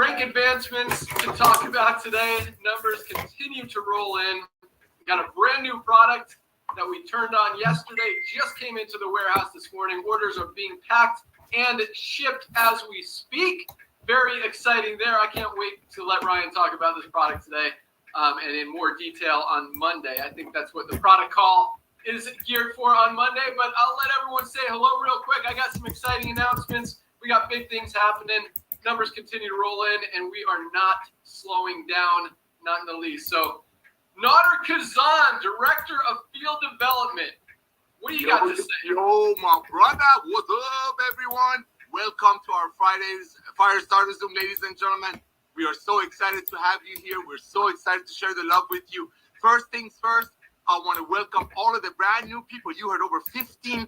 Rank advancements to talk about today. Numbers continue to roll in. We got a brand new product that we turned on yesterday. It just came into the warehouse this morning. Orders are being packed and shipped as we speak. Very exciting there. I can't wait to let Ryan talk about this product today and in more detail on Monday. I think that's what the product call is geared for on Monday, but I'll let everyone say hello real quick. I got some exciting announcements. We got big things happening. Numbers continue to roll in, and we are not slowing down, not in the least. So, Nader Kazan, Director of Field Development. What do you got to say? Yo, my brother. What's up, everyone? Welcome to our Friday's Firestarter Zoom, ladies and gentlemen. We are so excited to have you here. We're so excited to share the love with you. First things first, I want to welcome all of the brand new people. You heard over 15,000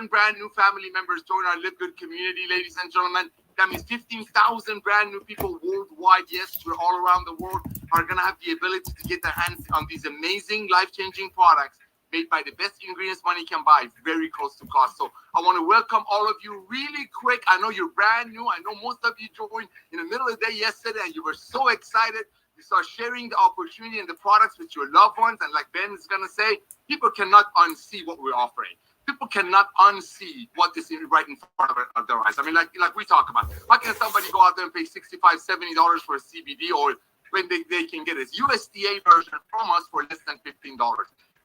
brand new family members join our LiveGood community, ladies and gentlemen. That means 15,000 brand new people worldwide. Yes, we're all around the world are going to have the ability to get their hands on these amazing, life-changing products made by the best ingredients money can buy, very close to cost. So I want to welcome all of you really quick. I know you're brand new. I know most of you joined in the middle of the day yesterday, and you were so excited. You start sharing the opportunity and the products with your loved ones. And like Ben is going to say, people cannot unsee what we're offering. People cannot unsee what is right in front of their eyes. I mean, like we talk about. How can somebody go out there and pay $65, $70 for a CBD oil when they can get a USDA version from us for less than $15?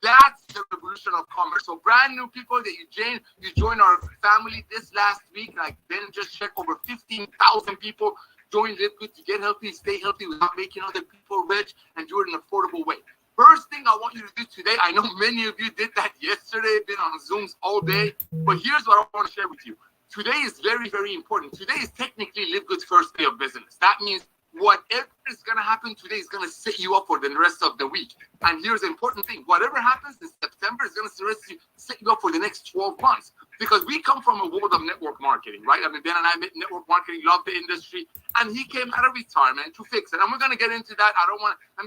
That's the revolution of commerce. So brand new people that you join our family this last week. Like Ben just checked, over 15,000 people join LiveGood to get healthy, stay healthy without making other people rich, and do it in an affordable way. First thing I want you to do today, I know many of you did that yesterday, been on Zooms all day, but here's what I want to share with you. Today is very, very important. Today is technically LiveGood's first day of business. That means whatever is going to happen today is going to set you up for the rest of the week. And here's the important thing. Whatever happens in September is going to set you up for the next 12 months. Because we come from a world of network marketing, right? I mean, Ben and I met network marketing, love the industry, and he came out of retirement to fix it. And we're going to get into that.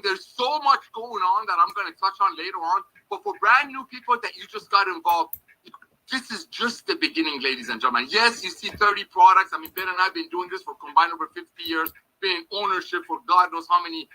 There's so much going on that I'm going to touch on later on. But for brand new people that you just got involved, this is just the beginning, ladies and gentlemen. Yes, you see 30 products. I mean, Ben and I have been doing this for combined over 50 years, been in ownership for God knows how many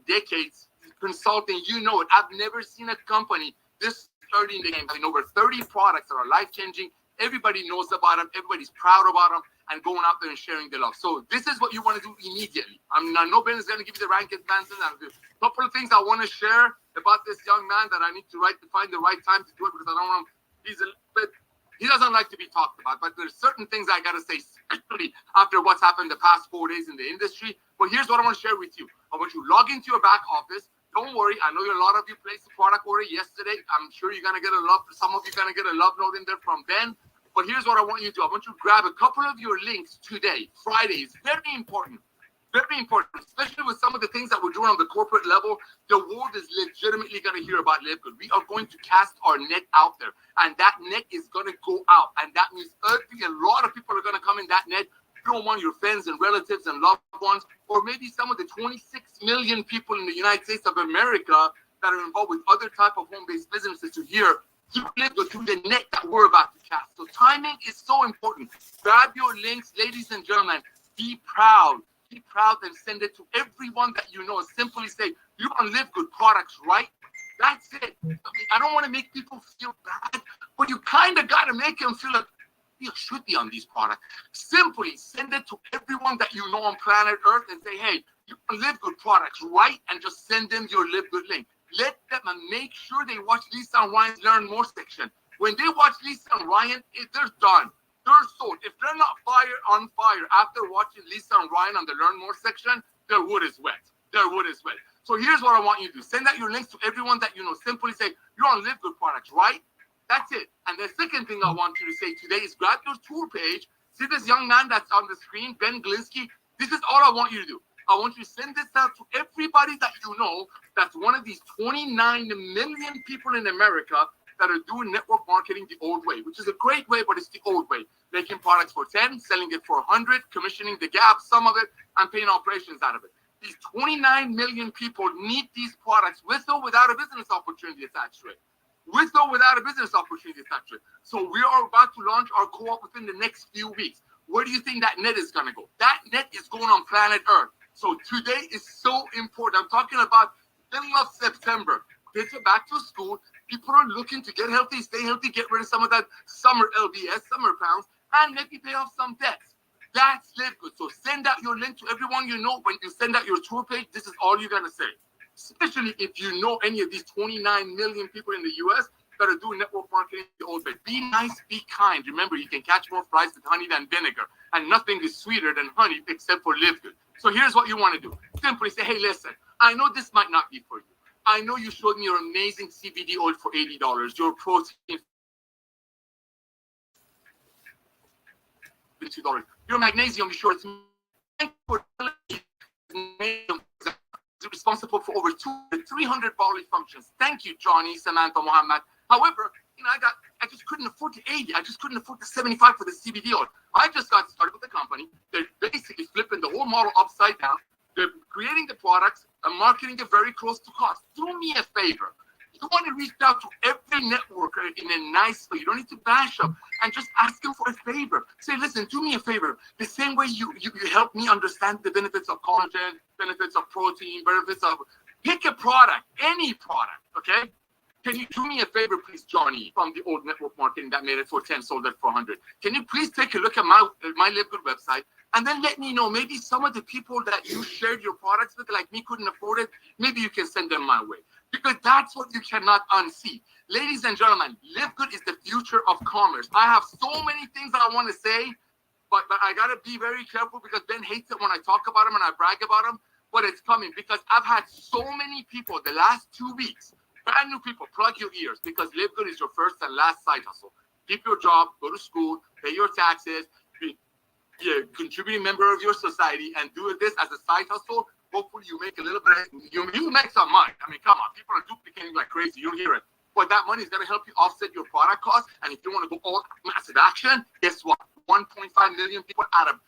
decades. Consulting, you know it. I've never seen a company this early in the game having over 30 products that are life-changing. Everybody knows about them. Everybody's proud about them and going out there and sharing the love. So this is what you want to do immediately. I know Ben is going to give you the rank advances. And a couple of things I want to share about this young man that I need to find the right time to do it because I don't want him. He doesn't like to be talked about, but there's certain things I got to say, especially after what's happened the past 4 days in the industry. But here's what I want to share with you. I want you to log into your back office. Don't worry. I know a lot of you placed a product order yesterday. I'm sure you're going to get some of you are going to get a love note in there from Ben. But here's what I want you to do. I want you to grab a couple of your links today. Friday is very important. Very important, especially with some of the things that we're doing on the corporate level. The world is legitimately going to hear about LiveGood. We are going to cast our net out there, and that net is going to go out. And that means a lot of people are going to come in that net. You don't want your friends and relatives and loved ones, or maybe some of the 26 million people in the United States of America that are involved with other type of home-based businesses to hear through LiveGood, through the net that we're about to cast. So timing is so important. Grab your links, ladies and gentlemen. Be proud. Be proud and send it to everyone that you know. Simply say, you want LiveGood products, right? That's it. I mean, I don't want to make people feel bad, but you kind of got to make them feel like you should be on these products. Simply send it to everyone that you know on planet Earth and say, hey, you want LiveGood products, right? And just send them your LiveGood link. Let them and make sure they watch Lisa and Ryan's Learn More section. When they watch Lisa and Ryan, they're done. They're sold. If they're not on fire after watching Lisa and Ryan on the Learn More section, their wood is wet. Their wood is wet. So here's what I want you to do. Send out your links to everyone that you know. Simply say, you're on LiveGood products, right? That's it. And the second thing I want you to say today is grab your tour page. See this young man that's on the screen, Ben Glinsky? This is all I want you to do. I want you to send this out to everybody that you know that's one of these 29 million people in America that are doing network marketing the old way, which is a great way, but it's the old way. Making products for 10, selling it for 100, commissioning the gap, some of it, and paying operations out of it. These 29 million people need these products with or without a business opportunity attached to it. With or without a business opportunity attached to it. So we are about to launch our co-op within the next few weeks. where do you think that net is going to go? That net is going on planet Earth. So today is so important. I'm talking about middle of September. Kids are back to school. People are looking to get healthy, stay healthy, get rid of some of that summer LBS, summer pounds, and maybe pay off some debts. That's LiveGood. So send out your link to everyone you know. When you send out your tour page, this is all you're going to say. Especially if you know any of these 29 million people in the U.S. that are doing network marketing the old way. Be nice, be kind. Remember, you can catch more flies with honey than vinegar. And nothing is sweeter than honey except for LiveGood. So here's what you want to do. Simply say, hey, listen, I know this might not be for you. I know you showed me your amazing CBD oil for $80, your protein $2, your magnesium, you showed it's responsible for over 300 bodily functions. Thank you, Johnny, Samantha, Muhammad. However, I just couldn't afford the 80. I just couldn't afford the 75 for the CBD oil. I just got started with the company. They're basically flipping the whole model upside down. They're creating the products and marketing it very close to cost. Do me a favor. You want to reach out to every networker in a nice way. You don't need to bash them and just ask them for a favor. Say, listen, do me a favor. The same way you help me understand the benefits of collagen, benefits of protein, benefits of... Pick a product, any product, okay? Can you do me a favor, please, Johnny, from the old network marketing that made it for 10, sold it for 100? Can you please take a look at my LiveGood website and then let me know maybe some of the people that you shared your products with, like me, couldn't afford it. Maybe you can send them my way. Because that's what you cannot unsee. Ladies and gentlemen, LiveGood is the future of commerce. I have so many things I want to say, but I got to be very careful because Ben hates it when I talk about him and I brag about him. But it's coming because I've had so many people the last 2 weeks, brand new people, plug your ears because LiveGood is your first and last side hustle. Keep your job, go to school, pay your taxes, be a contributing member of your society, and do this as a side hustle. Hopefully you make a little bit, you make some money. I mean, come on, people are duplicating like crazy. You hear it. But that money is going to help you offset your product costs. And if you want to go all massive action, guess what? 1.5 million people out of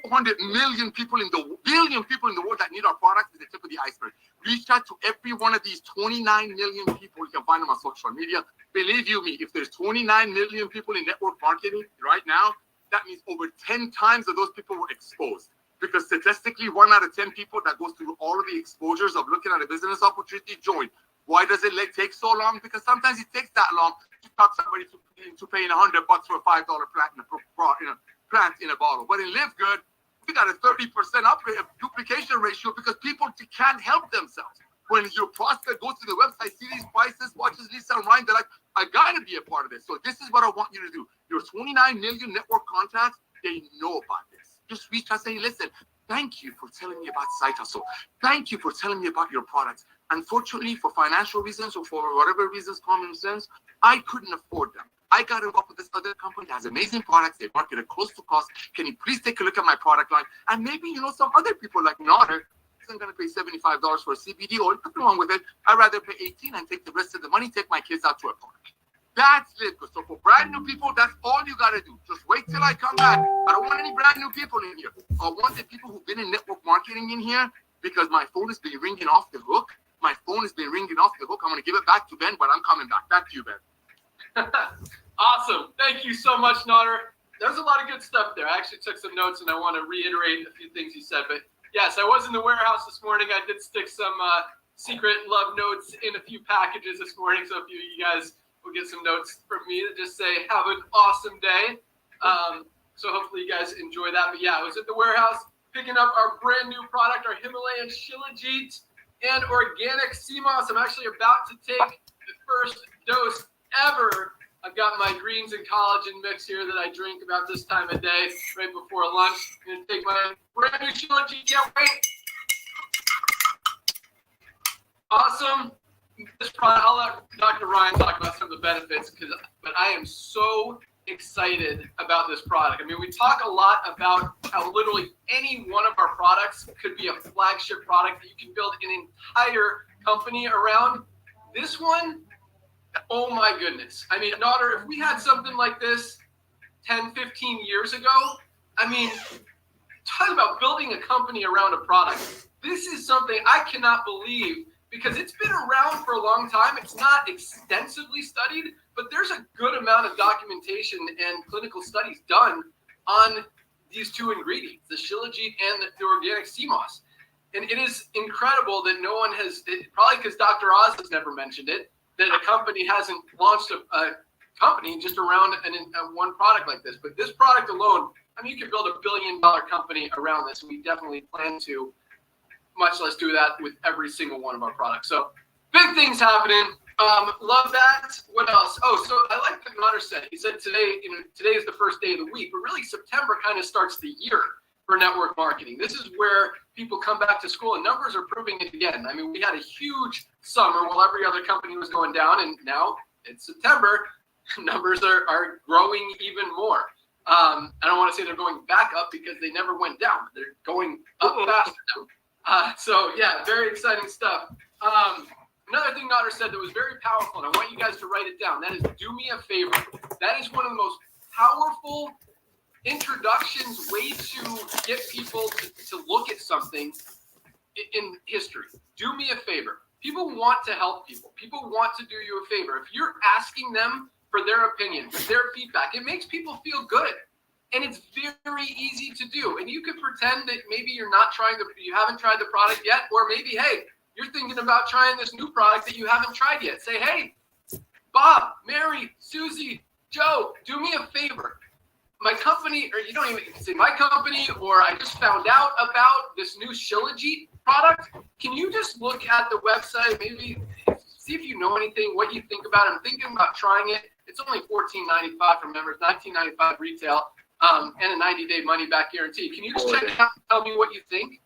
400 million people in the billion people in the world that need our products is the tip of the iceberg. Reach out to every one of these 29 million people. You can find them on social media. Believe you me, if there's 29 million people in network marketing right now, that means over 10 times of those people were exposed. Because statistically, 1 out of 10 people that goes through all of the exposures of looking at a business opportunity join. Why does it take so long? Because sometimes it takes that long to talk somebody to paying $100 for a $5 plant in a bottle. But in LiveGood, we got a 30% upgrade duplication ratio because people can't help themselves. When your prospect goes to the website, see these prices, watches Lisa and Ryan, they're like, I gotta be a part of this. So this is what I want you to do. Your 29 million network contacts, they know about this. Just reach out and say, listen, thank you for telling me about Side Hustle. Thank you for telling me about your products. Unfortunately, for financial reasons or for whatever reasons, common sense, I couldn't afford them. I got involved with this other company that has amazing products. They market it close to cost. Can you please take a look at my product line? And maybe, some other people like Notter isn't going to pay $75 for a CBD oil. Nothing wrong with it. I'd rather pay $18 and take the rest of the money, take my kids out to a park. That's LiveGood. So for brand new people, that's all you got to do. Just wait till I come back. I don't want any brand new people in here. I want the people who've been in network marketing in here because my phone has been ringing off the hook. My phone has been ringing off the hook. I'm going to give it back to Ben, but I'm coming back. Back to you, Ben. Awesome. Thank you so much, Notter. There's a lot of good stuff there. I actually took some notes, and I want to reiterate a few things you said. But yes, I was in the warehouse this morning. I did stick some secret love notes in a few packages this morning. So if you guys will get some notes from me that just say, have an awesome day. So hopefully you guys enjoy that. But yeah, I was at the warehouse picking up our brand new product, our Himalayan Shilajit and organic sea moss. I'm actually about to take the first dose ever. I've got my greens and collagen mix here that I drink about this time of day, right before lunch. I'm going to take my brand new Shilajit. Can't wait. Awesome. This product, I'll let Dr. Ryan talk about some of the benefits, but I am so excited about this product. I mean, we talk a lot about how literally any one of our products could be a flagship product that you can build an entire company around. This one, oh my goodness. I mean, Notter, if we had something like this 10, 15 years ago, I mean, talk about building a company around a product. This is something I cannot believe because it's been around for a long time. It's not extensively studied, but there's a good amount of documentation and clinical studies done on these two ingredients, the shilajit and the organic sea moss. And it is incredible that no one has, probably because Dr. Oz has never mentioned it, that a company hasn't launched a company just around one product like this. But this product alone, I mean, you could build $1 billion company around this. We definitely plan to, much less do that with every single one of our products. So big things happening. Love that. What else? Oh, so I like what Nutter said. He said today is the first day of the week, but really September kind of starts the year for network marketing. This is where people come back to school, and numbers are proving it again. I mean, we had a huge summer while every other company was going down, and now it's September. Numbers are growing even more. I don't want to say they're going back up because they never went down. They're going up faster now. So yeah, very exciting stuff. Another thing Nutter said that was very powerful, and I want you guys to write it down. That is, do me a favor. That is one of the most powerful introductions, way to get people to look at something in history. Do me a favor. People want to help people. People want to do you a favor. If you're asking them for their opinion, for their feedback, it makes people feel good. And it's very easy to do. And you could pretend that maybe you haven't tried the product yet, or maybe, hey, you're thinking about trying this new product that you haven't tried yet. Say, hey, Bob, Mary, Susie, Joe, do me a favor. My company, or you don't even say my company, or I just found out about this new shilajit product. Can you just look at the website, maybe see if you know anything, what you think about it? I'm thinking about trying it. It's only $14.95 for members, $19.95 retail, and a 90-day money-back guarantee. Can you just check it out and tell me what you think?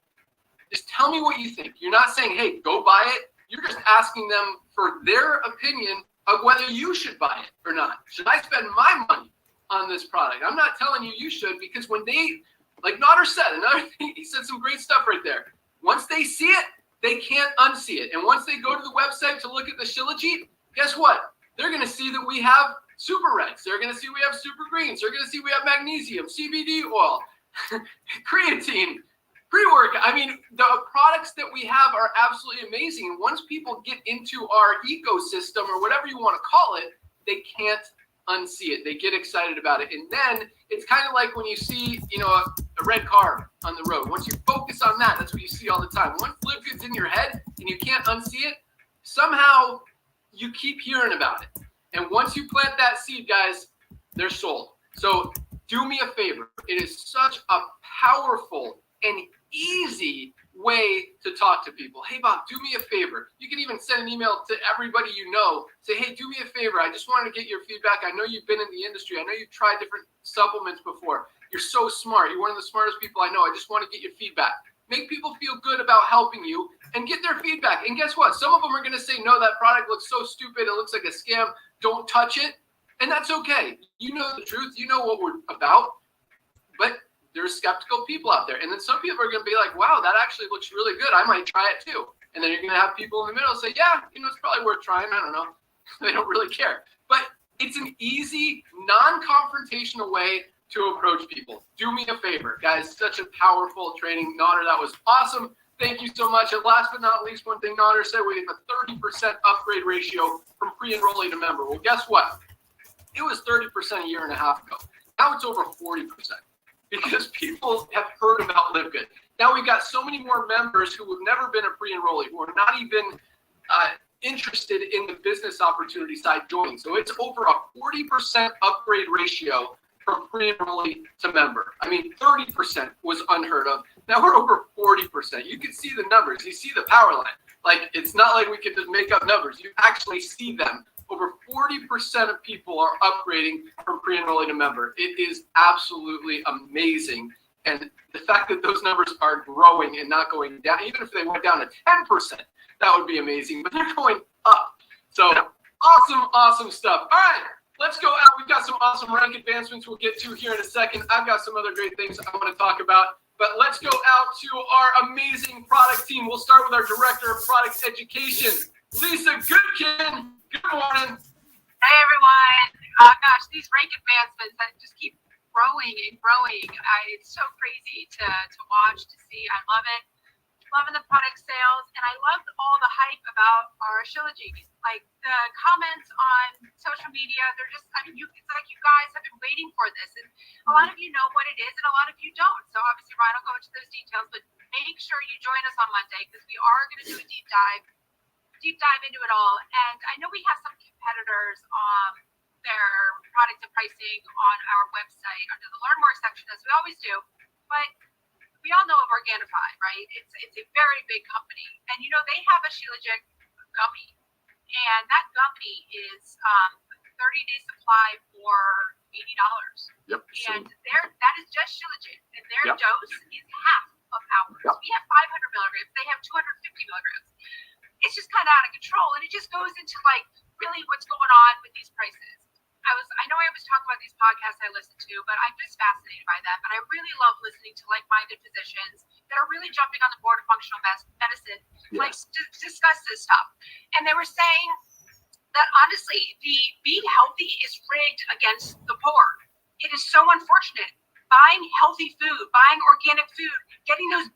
Just tell me what you think. You're not saying, hey, go buy it. You're just asking them for their opinion of whether you should buy it or not. Should I spend my money on this product? I'm not telling you should, because when they, like Nutter said, another thing, he said some great stuff right there. Once they see it, they can't unsee it. And once they go to the website to look at the shilajit, guess what? They're going to see that we have super reds. They're going to see we have super greens. They're going to see we have magnesium, CBD oil, creatine, pre-workout. I mean, the products that we have are absolutely amazing. And once people get into our ecosystem, or whatever you want to call it, they can't unsee it. They get excited about it. And then it's kind of like when you see, a red car on the road. Once you focus on that, that's what you see all the time. Once LiveGood's in your head and you can't unsee it, somehow you keep hearing about it. And once you plant that seed, guys, they're sold. So do me a favor. It is such a powerful and easy way to talk to people. Hey, Bob, do me a favor. You can even send an email to everybody you know. Say, hey, do me a favor. I just wanted to get your feedback. I know you've been in the industry. I know you've tried different supplements before. You're so smart. You're one of the smartest people I know. I just want to get your feedback. Make people feel good about helping you and get their feedback. And guess what? Some of them are going to say, no, that product looks so stupid. It looks like a scam. Don't touch it. And that's okay. You know the truth. You know what we're about. But there's skeptical people out there. And then some people are going to be like, wow, that actually looks really good. I might try it too. And then you're going to have people in the middle say, yeah, it's probably worth trying. I don't know. They don't really care. But it's an easy, non-confrontational way to approach people. Do me a favor, guys. Such a powerful training. Nutter, that was awesome. Thank you so much. And last but not least, one thing Nutter said, we have a 30% upgrade ratio from pre-enrollee to member. Well, guess what? It was 30% a year and a half ago. Now it's over 40%. Because people have heard about LiveGood. Now we've got so many more members who have never been a pre-enrollee, who are not even interested in the business opportunity side joining. So it's over a 40% upgrade ratio from pre-enrollee to member. I mean, 30% was unheard of. Now we're over 40%. You can see the numbers. You see the power line. Like, it's not like we can just make up numbers. You actually see them. Over 40% of people are upgrading from pre-enrollee to member. It is absolutely amazing. And the fact that those numbers are growing and not going down, even if they went down to 10%, that would be amazing. But they're going up. So awesome, awesome stuff. All right, let's go out. We've got some awesome rank advancements we'll get to here in a second. I've got some other great things I want to talk about. But let's go out to our amazing product team. We'll start with our Director of Product Education, Lisa Goodkin. Good morning. Hey, everyone. Gosh, these rank advancements that just keep growing and growing. It's so crazy to watch, to see. I love it. loving the product sales, and I loved all the hype about our Shilajit. Like the comments on social media, they're just, I mean, it's like you guys have been waiting for this, and a lot of you know what it is, and a lot of you don't. So obviously, Ryan will go into those details, but make sure you join us on Monday because we are going to do a deep dive into it all. And I know we have some competitors their products and pricing on our website under the Learn More section, as we always do, but we all know of Organifi, right? It's a very big company, and you know they have a Shilajit gummy, and that gummy is 30-day supply for $80. Yep. And that is just Shilajit, and their Yep. dose is half of ours. Yep. We have 500 milligrams; they have 250 milligrams. It's just kind of out of control, and it just goes into like really what's going on with these prices. I know I always talk about these podcasts I listen to, but I'm just fascinated by them. And I really love listening to like-minded physicians that are really jumping on the board of functional medicine, like to discuss this stuff. And they were saying that honestly, the being healthy is rigged against the poor. It is so unfortunate. Buying healthy food, buying organic food, getting those,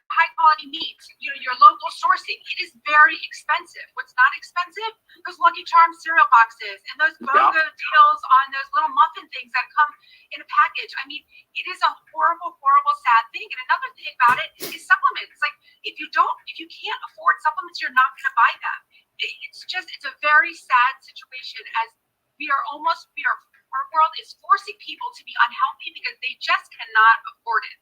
high quality meat, your local sourcing, it is very expensive. What's not expensive? Those Lucky Charms cereal boxes and those BOGO deals on those little muffin things that come in a package. I mean, it is a horrible, horrible, sad thing. And another thing about it is supplements. Like if you can't afford supplements, you're not going to buy them. It's a very sad situation as our world is forcing people to be unhealthy because they just cannot afford it.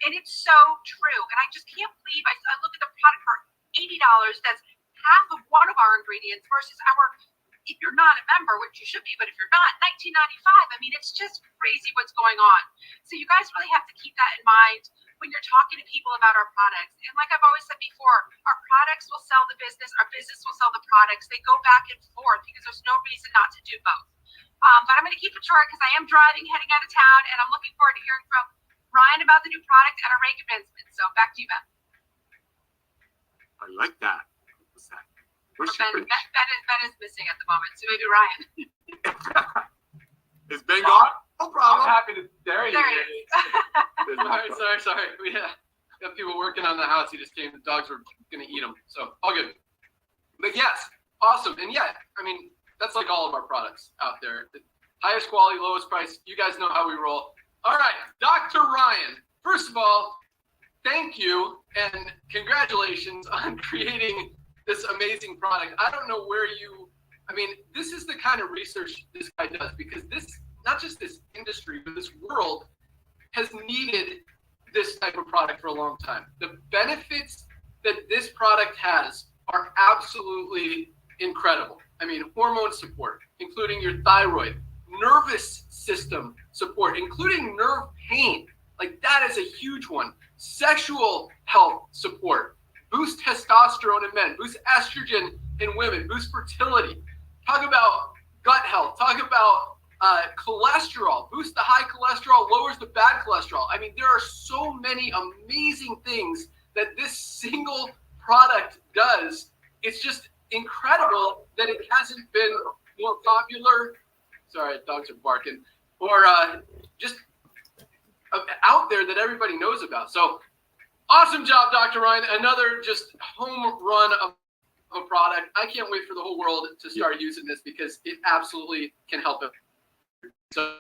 And it's so true. And I just can't believe I look at the product for $80. That's half of one of our ingredients versus if you're not a member, which you should be, but if you're not, $19.95. I mean, it's just crazy what's going on. So you guys really have to keep that in mind when you're talking to people about our products. And like I've always said before, our products will sell the business, our business will sell the products. They go back and forth because there's no reason not to do both. But I'm going to keep it short because I am driving, heading out of town, and I'm looking forward to hearing from Ryan about the new product and our rank advancement. So back to you, Ben. I like that. What's that? Ben is missing at the moment, so maybe Ryan. Is Ben gone? No problem. I'm happy to. There he is. Sorry. We got people working on the house. He just came. The dogs were going to eat him. So all good. But yes, awesome. And yeah, I mean, that's like all of our products out there. The highest quality, lowest price. You guys know how we roll. All right, Dr. Ryan, first of all, thank you and congratulations on creating this amazing product. I don't know this is the kind of research this guy does because not just this industry, but this world has needed this type of product for a long time. The benefits that this product has are absolutely incredible. I mean, hormone support, including your thyroid, nervous system support, including nerve pain. Like that is a huge one. Sexual health support, boost testosterone in men, boost estrogen in women, boost fertility. Talk about gut health. Talk about cholesterol. Boost the high cholesterol, lowers the bad cholesterol. I mean, there are so many amazing things that this single product does. It's just incredible that it hasn't been more popular. Sorry, dogs are barking. Or just out there that everybody knows about. So awesome job, Dr. Ryan. Another just home run of a product. I can't wait for the whole world to start using this because it absolutely can help it. So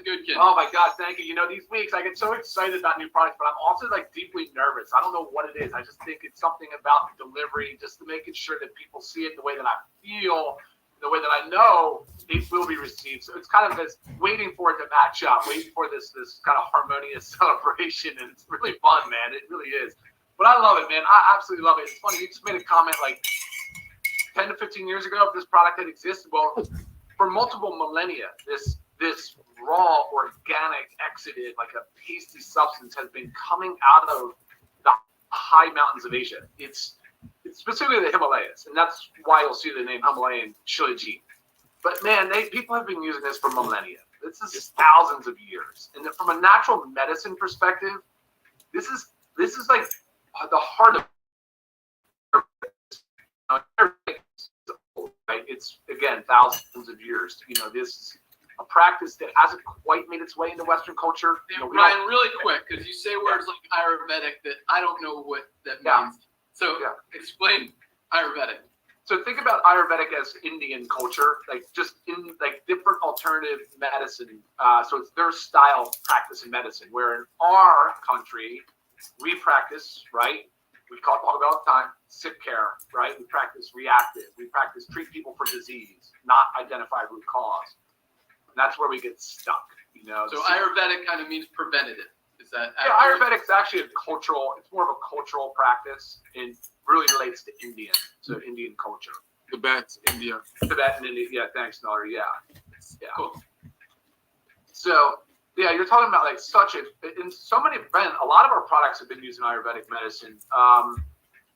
good kid. Oh my God, thank you. You know, these weeks I get so excited about new products, but I'm also like deeply nervous. I don't know what it is. I just think it's something about the delivery, just to making sure that people see it the way that I feel, the way that I know it will be received. So it's kind of this waiting for it to match up, waiting for this kind of harmonious celebration, and it's really fun, man. It really is. But I love it, man. I absolutely love it. It's funny, you just made a comment like 10 to 15 years ago if this product had existed. Well, for multiple millennia, this raw, organic, exited, like a pasty substance has been coming out of the high mountains of Asia. It's specifically the Himalayas, and that's why you'll see the name Himalayan Shilajit. But man, people have been using this for millennia. This is thousands of years. And from a natural medicine perspective, this is like the heart of right? It's again thousands of years. You know, this a practice that hasn't quite made its way into Western culture. Yeah, Ryan, really quick, because you say words like Ayurvedic that I don't know what that means. So explain Ayurvedic. So think about Ayurvedic as Indian culture, like just in like different alternative medicine. So it's their style of practice in medicine. Where in our country, we practice, right? We talk about all the time, sick care, right? We practice reactive. We practice treat people for disease, not identify root cause. And that's where we get stuck, you know. So Ayurvedic kind of means preventative. Is that Ayurvedic is actually a cultural, it's more of a cultural practice and really relates to Indian, so Indian culture. Tibet, India. Tibet and India, yeah, thanks, Nolly, yeah. Cool. So, yeah, you're talking about like in so many, a lot of our products have been used in Ayurvedic medicine.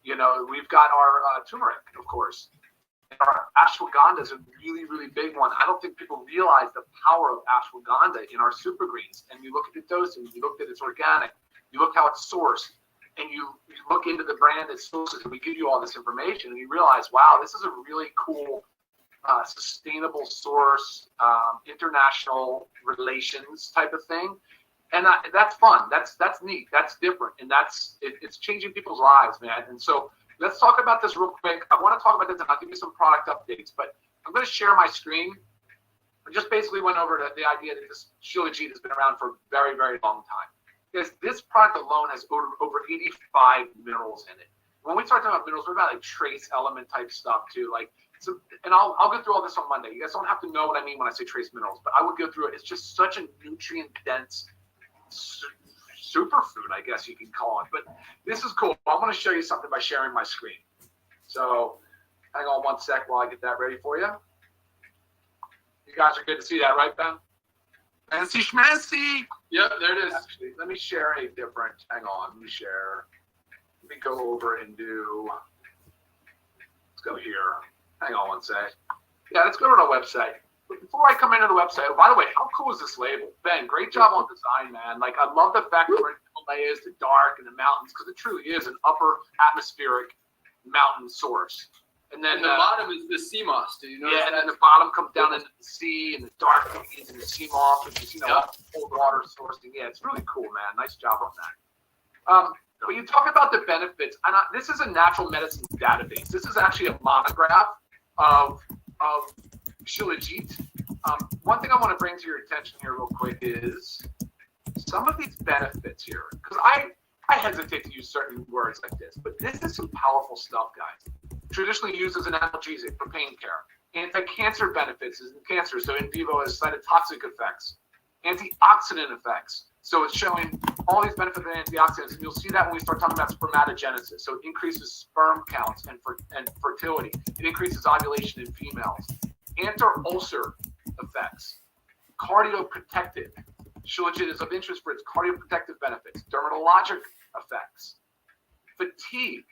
You know, we've got our turmeric, of course. Our ashwagandha is a really, really big one. I don't think people realize the power of ashwagandha in our super greens. And you look at the dosing, you look at it's organic, you look how it's sourced, and you look into the branded sources, and we give you all this information, and you realize, wow, this is a really cool, sustainable source, international relations type of thing. And that's fun. That's neat. That's different. And it's changing people's lives, man. And so let's talk about this real quick. I want to talk about this, and I'll give you some product updates, but I'm going to share my screen. I just basically went over the idea that this Shilajit has been around for a very, very long time. Because this product alone has over 85 minerals in it. When we start talking about minerals, we're about like trace element type stuff too. Like, so, and I'll go through all this on Monday. You guys don't have to know what I mean when I say trace minerals, but I would go through it. It's just such a nutrient dense superfood, I guess you can call it. But this is cool. I want to show you something by sharing my screen. So hang on one sec while I get that ready for you. You guys are good to see that, right, Ben? Fancy schmancy. Yep, there it is. Actually, let me share a different, hang on, let me go over and do, let's go here. Hang on one sec. Yeah, let's go to our website. But before I come into the website, oh, by the way, how cool is this label? Ben, great job on design, man. Like, I love the fact that we're in the Himalayas, the dark, and the mountains, because it truly is an upper atmospheric mountain source. And then the bottom is the sea moss. Do you know? Yeah, and then the bottom comes down into the sea, and the dark leads into the sea moss, which is, cold water sourcing. Yeah, it's really cool, man. Nice job on that. But you talk about the benefits, and this is a natural medicine database. This is actually a monograph of Shilajit. One thing I want to bring to your attention here real quick is some of these benefits here, because I hesitate to use certain words like this, but this is some powerful stuff, guys. Traditionally used as an analgesic for pain care. Anti-cancer benefits in cancer, so in vivo has cytotoxic effects. Antioxidant effects, so it's showing all these benefits of antioxidants, and you'll see that when we start talking about spermatogenesis. So it increases sperm counts and fertility. It increases ovulation in females. Anti-ulcer effects. Cardioprotective. Shilajit is of interest for its cardioprotective benefits. Dermatologic effects. Fatigue.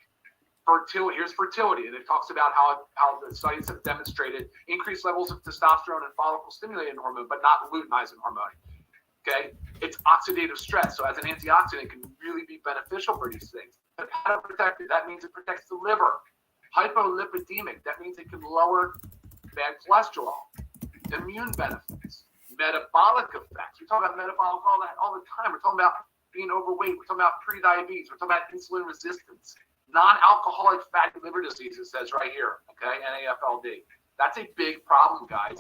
Fertility. Here's fertility, and it talks about how the studies have demonstrated increased levels of testosterone and follicle-stimulating hormone, but not luteinizing hormone. Okay, it's oxidative stress, so as an antioxidant, it can really be beneficial for these things. Hepatoprotective, that means it protects the liver. Hypolipidemic, that means it can lower bad cholesterol. Immune benefits, metabolic effects. We talk about metabolic all the time. We're talking about being overweight. We're talking about pre-diabetes. We're talking about insulin resistance. Non-alcoholic fatty liver disease, it says right here, okay, NAFLD. That's a big problem, guys.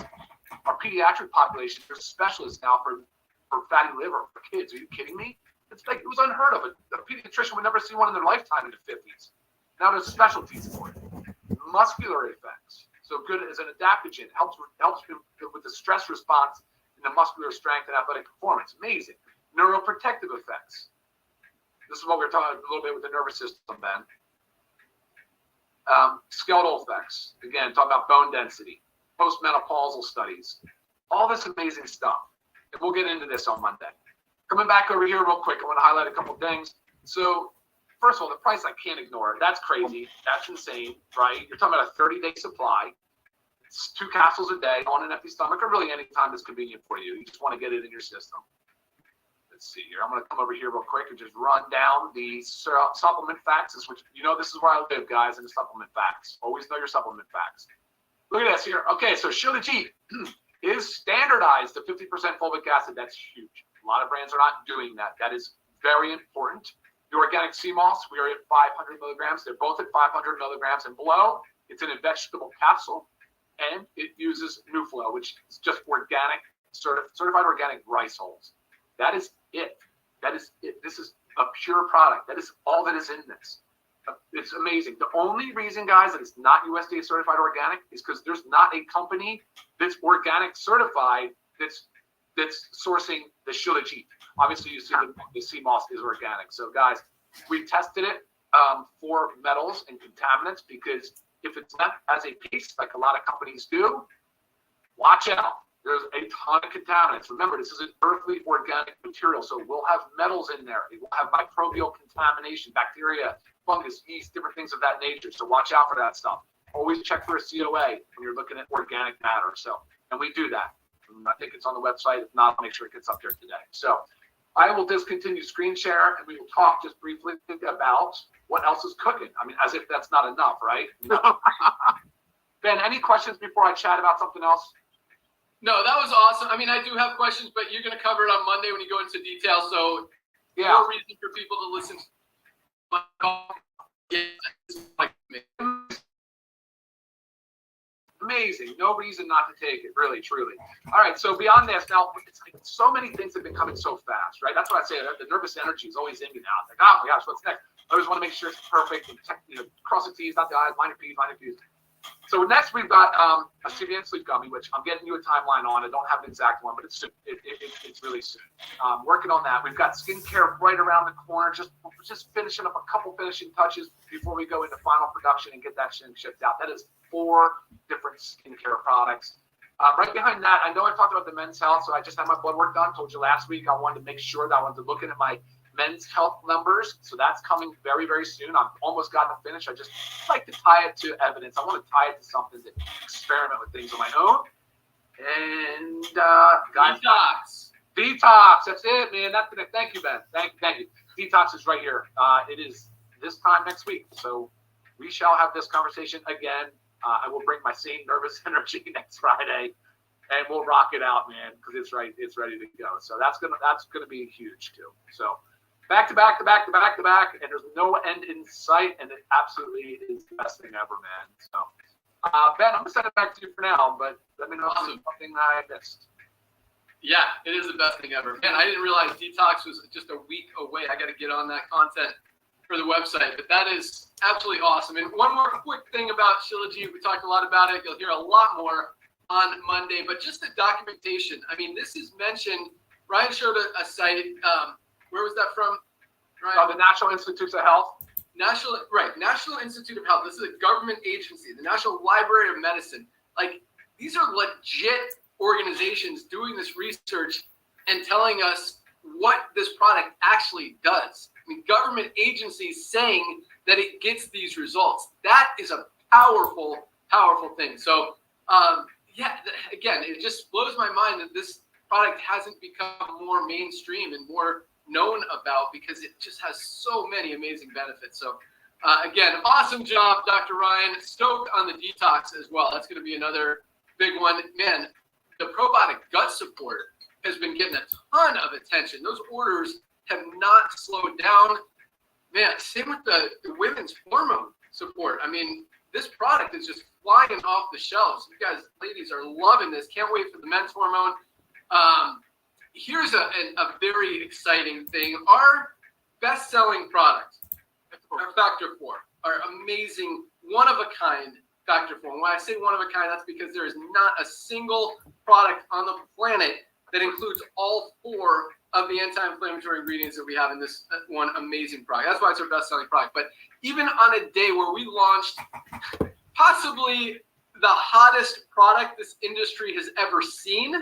Our pediatric population, there's specialists now for fatty liver for kids. Are you kidding me? It's like, it was unheard of. A pediatrician would never see one in their lifetime in the 50s. Now there's specialties for it. Muscular effects. So good as an adaptogen. Helps with the stress response and the muscular strength and athletic performance. Amazing. Neuroprotective effects. This is what we were talking about a little bit with the nervous system, Ben. Skeletal effects. Again, talking about bone density. Postmenopausal studies. All this amazing stuff. And we'll get into this on Monday. Coming back over here real quick, I want to highlight a couple things. So, first of all, the price I can't ignore. That's crazy. That's insane, right? You're talking about a 30-day supply. It's 2 capsules a day on an empty stomach, or really any time that's convenient for you. You just want to get it in your system. Let's see here. I'm going to come over here real quick and just run down the supplement facts, which, this is where I live, guys, in the supplement facts. Always know your supplement facts. Look at this here. Okay, so Shilajit. is standardized to 50% fulvic acid. That's huge. A lot of brands are not doing that. That is very important. The organic sea moss, we are at 500 milligrams. They're both at 500 milligrams and below. It's in a vegetable capsule, and it uses NuFlow, which is just organic, certified organic rice hulls. That is it. That is it. This is a pure product. That is all that is in this. It's amazing. The only reason, guys, that it's not USDA certified organic is because there's not a company that's organic certified that's sourcing the shilajit. Obviously, you see the sea moss is organic. So, guys, we tested it for metals and contaminants, because if it's not as a paste like a lot of companies do, watch out. There's a ton of contaminants. Remember, this is an earthly organic material, so we'll have metals in there. It will have microbial contamination, bacteria, fungus, yeast, different things of that nature. So watch out for that stuff. Always check for a COA when you're looking at organic matter. So, and we do that. I think it's on the website. If not, I'll make sure it gets up there today. So I will discontinue screen share, and we will talk just briefly about what else is cooking. I mean, as if that's not enough, right? Ben, any questions before I chat about something else? No, that was awesome. I mean, I do have questions, but you're going to cover it on Monday when you go into detail. So, yeah, no reason for people to listen to my call. Amazing. No reason not to take it, really, truly. All right, so beyond this, now, it's like so many things have been coming so fast, right? That's what I say. The nervous energy is always in me now. It's like, oh my gosh, what's next? I always want to make sure it's perfect and cross the T's, not the I's, line your P's, line your Q's. So next we've got a Sept sleep gummy, which I'm getting you a timeline on. I don't have an exact one, but it's soon. It's really soon. Working on that. We've got skincare right around the corner. Just finishing up a couple finishing touches before we go into final production and get that shipped out. That is 4 different skincare products. Right behind that, I know I talked about the men's health, so I just had my blood work done. Told you last week I wanted to make sure that I wanted to look at my men's health numbers, so that's coming very, very soon. I've almost gotten to finish. I just like to tie it to evidence. I want to tie it to something to experiment with things on my own. And guys, detox. That's it, man. Thank you, Ben. Thank you. Detox is right here. It is this time next week, so we shall have this conversation again. I will bring my same nervous energy next Friday, and we'll rock it out, man, because it's ready to go. So that's gonna be huge too. So back to back, and there's no end in sight, and it absolutely is the best thing ever, man. So Ben, I'm gonna send it back to you for now, but let me know if there's something I missed. Yeah, it is the best thing ever. Man, I didn't realize detox was just a week away. I got to get on that content for the website, but that is absolutely awesome. And one more quick thing about Shilajit, we talked a lot about it. You'll hear a lot more on Monday, but just the documentation. I mean, this is mentioned. Ryan showed a site. Where was that from, Ryan? The National Institutes of Health. National Institute of Health. This is a government agency, the National Library of Medicine. Like, these are legit organizations doing this research and telling us what this product actually does. I mean, government agencies saying that it gets these results. That is a powerful, powerful thing. So, again, it just blows my mind that this product hasn't become more mainstream and more known about, because it just has so many amazing benefits. So, again, awesome job, Dr. Ryan. Stoked on the detox as well. That's going to be another big one. Man, the probiotic gut support has been getting a ton of attention. Those orders have not slowed down. Man, same with the women's hormone support. I mean, this product is just flying off the shelves. You guys, ladies, are loving this. Can't wait for the men's hormone. Here's a very exciting thing. Our best-selling product, our Factor 4, our amazing, one-of-a-kind Factor 4. And when I say one-of-a-kind, that's because there is not a single product on the planet that includes all 4 of the anti-inflammatory ingredients that we have in this one amazing product. That's why it's our best-selling product. But even on a day where we launched possibly the hottest product this industry has ever seen,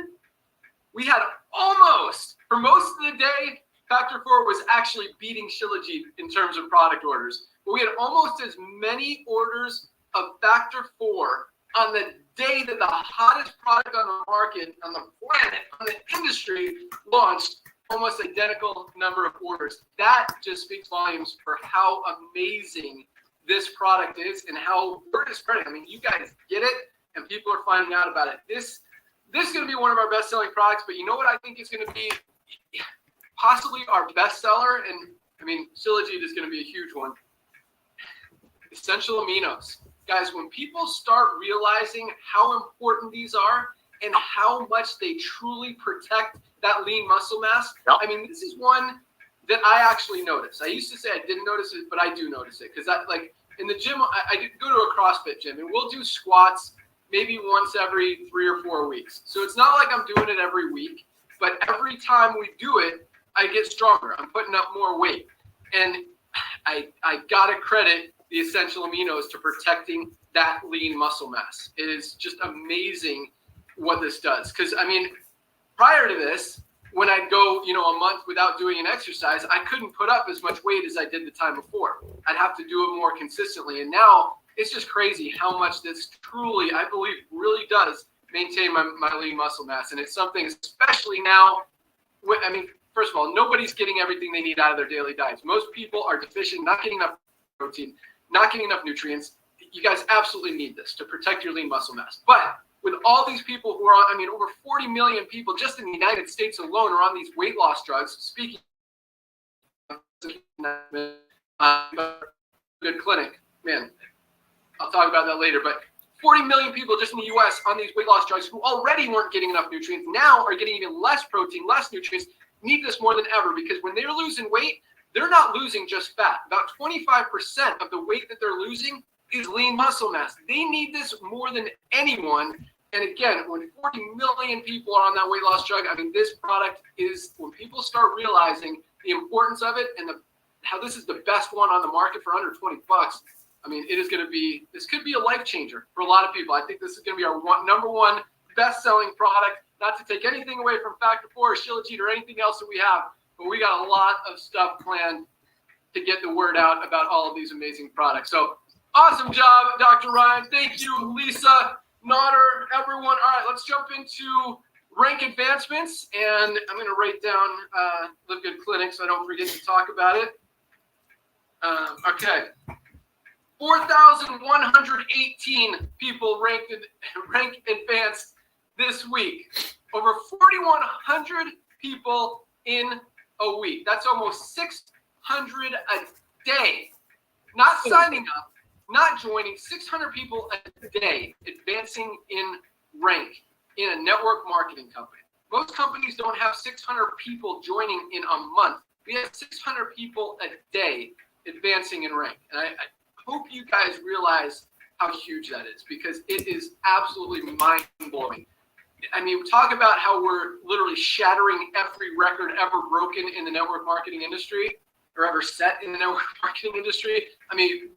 we had almost, for most of the day, Factor 4 was actually beating Shilajit in terms of product orders. But we had almost as many orders of Factor 4 on the day that the hottest product on the market, on the planet, on the industry launched, almost identical number of orders. That just speaks volumes for how amazing this product is and how word is spreading. I mean, you guys get it, and people are finding out about it. this is going to be one of our best-selling products, but you know what I think is going to be possibly our best seller? And, I mean, Shilajit is going to be a huge one. Essential aminos. Guys, when people start realizing how important these are and how much they truly protect that lean muscle mass, I mean, this is one that I actually notice. I used to say I didn't notice it, but I do notice it because like in the gym, I go to a CrossFit gym and we'll do squats maybe once every 3 or 4 weeks. So it's not like I'm doing it every week, but every time we do it, I get stronger. I'm putting up more weight. And I got to credit the essential aminos to protecting that lean muscle mass. It is just amazing what this does. Because, I mean, prior to this, when I'd go, a month without doing an exercise, I couldn't put up as much weight as I did the time before. I'd have to do it more consistently. And now it's just crazy how much this truly, I believe, really does maintain my lean muscle mass. And it's something, especially now, I mean, first of all, nobody's getting everything they need out of their daily diets. Most people are deficient, not getting enough protein, not getting enough nutrients. You guys absolutely need this to protect your lean muscle mass. But with all these people who are on, I mean, over 40 million people just in the United States alone are on these weight loss drugs. Speaking of good clinic, man, I'll talk about that later. But 40 million people just in the U.S. on these weight loss drugs who already weren't getting enough nutrients, now are getting even less protein, less nutrients, need this more than ever because when they're losing weight, they're not losing just fat. About 25% of the weight that they're losing is lean muscle mass. They need this more than anyone. And again, when 40 million people are on that weight loss drug, I mean, this product is, when people start realizing the importance of it and how this is the best one on the market for under 20 bucks, I mean, it is going to be, this could be a life changer for a lot of people. I think this is going to be our number one best-selling product. Not to take anything away from Factor 4 or Shilajit or anything else that we have, but we got a lot of stuff planned to get the word out about all of these amazing products. So awesome job, Dr. Ryan. Thank you, Lisa, Nodder, everyone. All right, let's jump into rank advancements, and I'm going to write down LiveGood Clinic so I don't forget to talk about it. Okay. 4,118 people ranked advanced this week. Over 4,100 people in a week. That's almost 600 a day. Not signing up, not joining, 600 people a day advancing in rank in a network marketing company. Most companies don't have 600 people joining in a month. We have 600 people a day advancing in rank. And I hope you guys realize how huge that is because it is absolutely mind-blowing. I mean, talk about how we're literally shattering every record ever broken in the network marketing industry or ever set in the network marketing industry. I mean,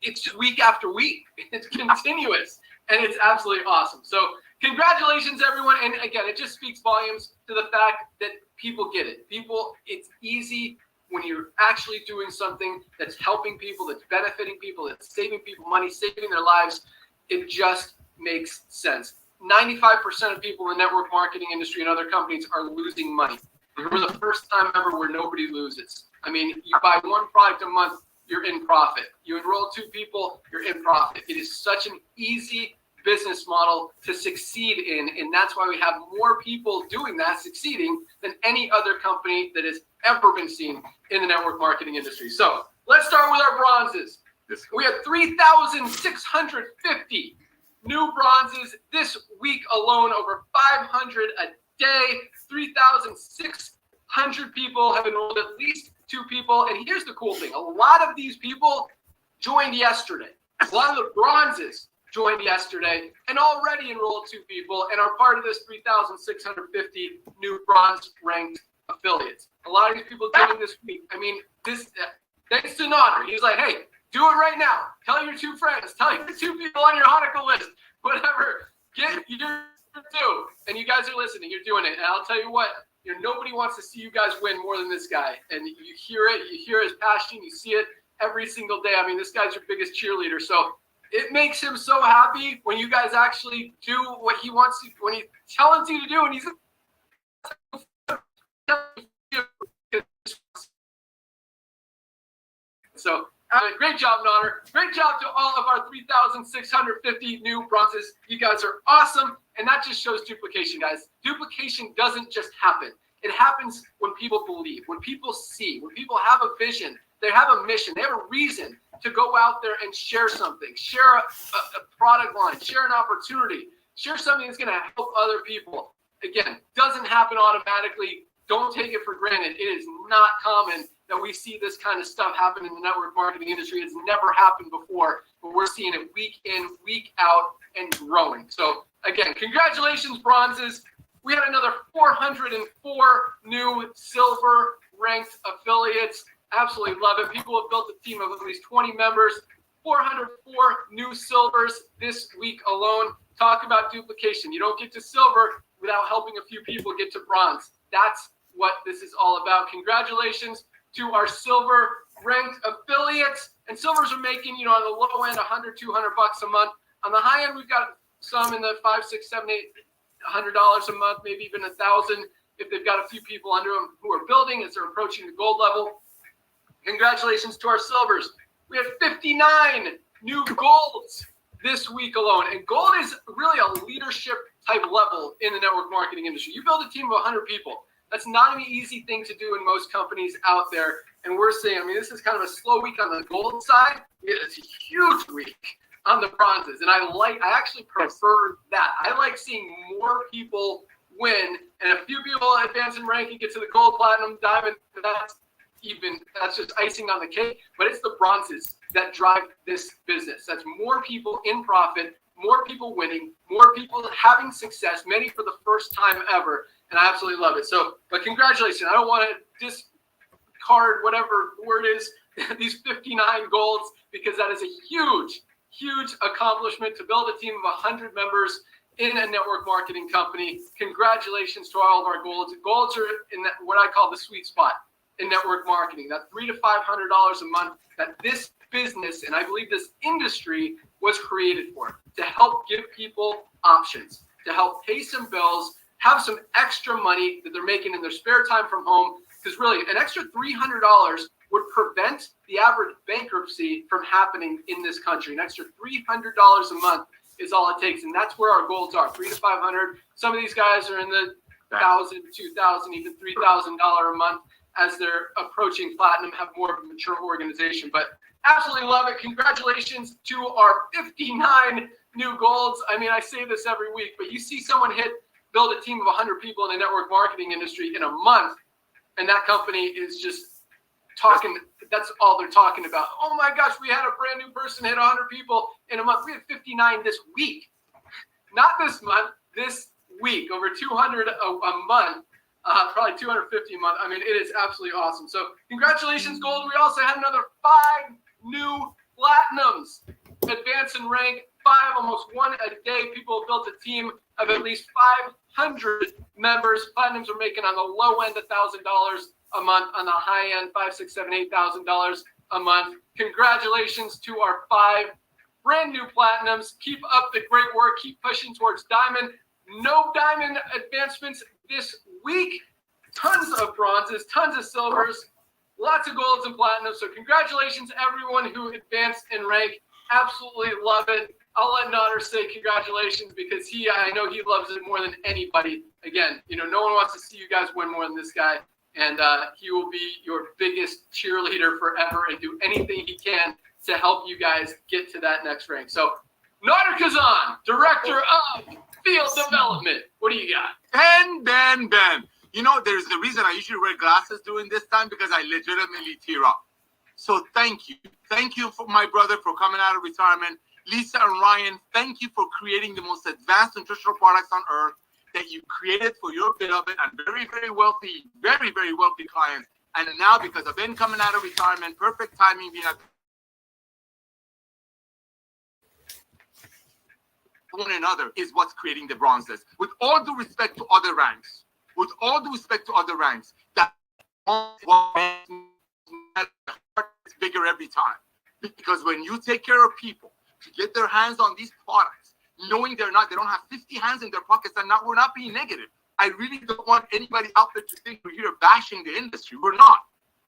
it's just week after week. It's continuous, and it's absolutely awesome. So congratulations, everyone. And again, it just speaks volumes to the fact that people get it. It's easy when you're actually doing something that's helping people, that's benefiting people, that's saving people money, saving their lives. It just makes sense. 95% of people in the network marketing industry and other companies are losing money. For the first time ever where nobody loses. I mean, you buy one product a month, you're in profit. You enroll 2 people, you're in profit. It is such an easy business model to succeed in, and that's why we have more people doing that, succeeding, than any other company that has ever been seen in the network marketing industry. So let's start with our bronzes. We have 3,650 new bronzes this week alone, over 500 a day. 3,600 people have enrolled, at least 2 people. And here's the cool thing. A lot of these people joined yesterday. A lot of the bronzes joined yesterday and already enrolled 2 people and are part of this 3,650 new bronze ranked affiliates. A lot of these people doing this week. I mean, this thanks to Nodder. He's like, hey, do it right now. Tell your 2 friends. Tell your 2 people on your Hanukkah list. Whatever. Get you do. And you guys are listening. You're doing it. And I'll tell you what. Nobody wants to see you guys win more than this guy. And you hear it. You hear his passion. You see it every single day. I mean, this guy's your biggest cheerleader. So it makes him so happy when you guys actually do what he wants to, when he tells you to do, and he's so Great job, Nodder. Great job to all of our 3,650 new bronzes. You guys are awesome. And that just shows duplication, guys. Duplication doesn't just happen. It happens when people believe, when people see, when people have a vision, they have a mission, they have a reason to go out there and share something, share a product line, share an opportunity, share something that's going to help other people. Again, doesn't happen automatically. Don't take it for granted. It is not common that we see this kind of stuff happen in the network marketing industry. It's never happened before, but we're seeing it week in, week out, and growing. So again, congratulations, bronzes. We had another 404 new silver ranked affiliates. Absolutely love it. People have built a team of at least 20 members. 404 new silvers this week alone. Talk about duplication. You don't get to silver without helping a few people get to bronze. That's what this is all about. Congratulations to our silver ranked affiliates. And silvers are making, on the low end, $100, $200 a month. On the high end, we've got some in the $500, $600, $700, $800 a month, maybe even $1,000 if they've got a few people under them who are building as they're approaching the gold level. Congratulations to our silvers. We have 59 new golds this week alone. And gold is really a leadership type level in the network marketing industry. You build a team of 100 people. That's not an easy thing to do in most companies out there. And we're seeing, this is kind of a slow week on the gold side. It's a huge week on the bronzes. And I actually prefer that. I like seeing more people win and a few people advance in rank and get to the gold, platinum, diamond. That's just icing on the cake. But it's the bronzes that drive this business. That's more people in profit, more people winning, more people having success, many for the first time ever. And I absolutely love it. But congratulations. I don't want to discard whatever the word is, these 59 golds, because that is a huge, huge accomplishment to build a team of 100 members in a network marketing company. Congratulations to all of our golds. Golds are in what I call the sweet spot in network marketing, that $300 to $500 a month that this business, and I believe this industry, was created for, to help give people options, to help pay some bills, have some extra money that they're making in their spare time from home. Because really, an extra $300 would prevent the average bankruptcy from happening in this country. An extra $300 a month is all it takes. And that's where our goals are, $300 to $500. Some of these guys are in the $1,000, $2,000, even $3,000 a month as they're approaching platinum, have more of a mature organization. But absolutely love it. Congratulations to our 59 new golds. I say this every week, but you see someone build a team of 100 people in the network marketing industry in a month, and that company is just talking. That's all they're talking about. Oh my gosh, we had a brand new person hit 100 people in a month. We had 59 this week. Not this month, this week. Over 200 a month. Probably 250 a month. It is absolutely awesome. So congratulations, gold. We also had another 5 new platinums. Advance in rank, 5, almost 1 a day. People have built a team of at least 500 members. Platinums are making on the low end $1,000 a month. On the high end, $5,000, $6,000, $7,000, $8,000 a month. Congratulations to our 5 brand new platinums. Keep up the great work. Keep pushing towards diamond. No diamond advancements this week. Tons of bronzes, tons of silvers, lots of golds and platinums. So congratulations everyone who advanced in rank. Absolutely love it. I'll let Nodder say congratulations because I know he loves it more than anybody. Again, no one wants to see you guys win more than this guy. And he will be your biggest cheerleader forever and do anything he can to help you guys get to that next rank. So Nodder Kazan, Director of Field Development. What do you got? Ben. There's the reason I usually wear glasses during this time because I legitimately tear up. So thank you. Thank you, for my brother, for coming out of retirement. Lisa and Ryan, thank you for creating the most advanced nutritional products on earth that you created for your beloved and very, very wealthy clients. And now, because of Ben coming out of retirement, perfect timing being at one another is what's creating the bronzes. With all due respect to other ranks, that is bigger every time. Because when you take care of people to get their hands on these products, knowing they don't have 50 hands in their pockets, and we're not being negative. I really don't want anybody out there to think we're here bashing the industry. We're not.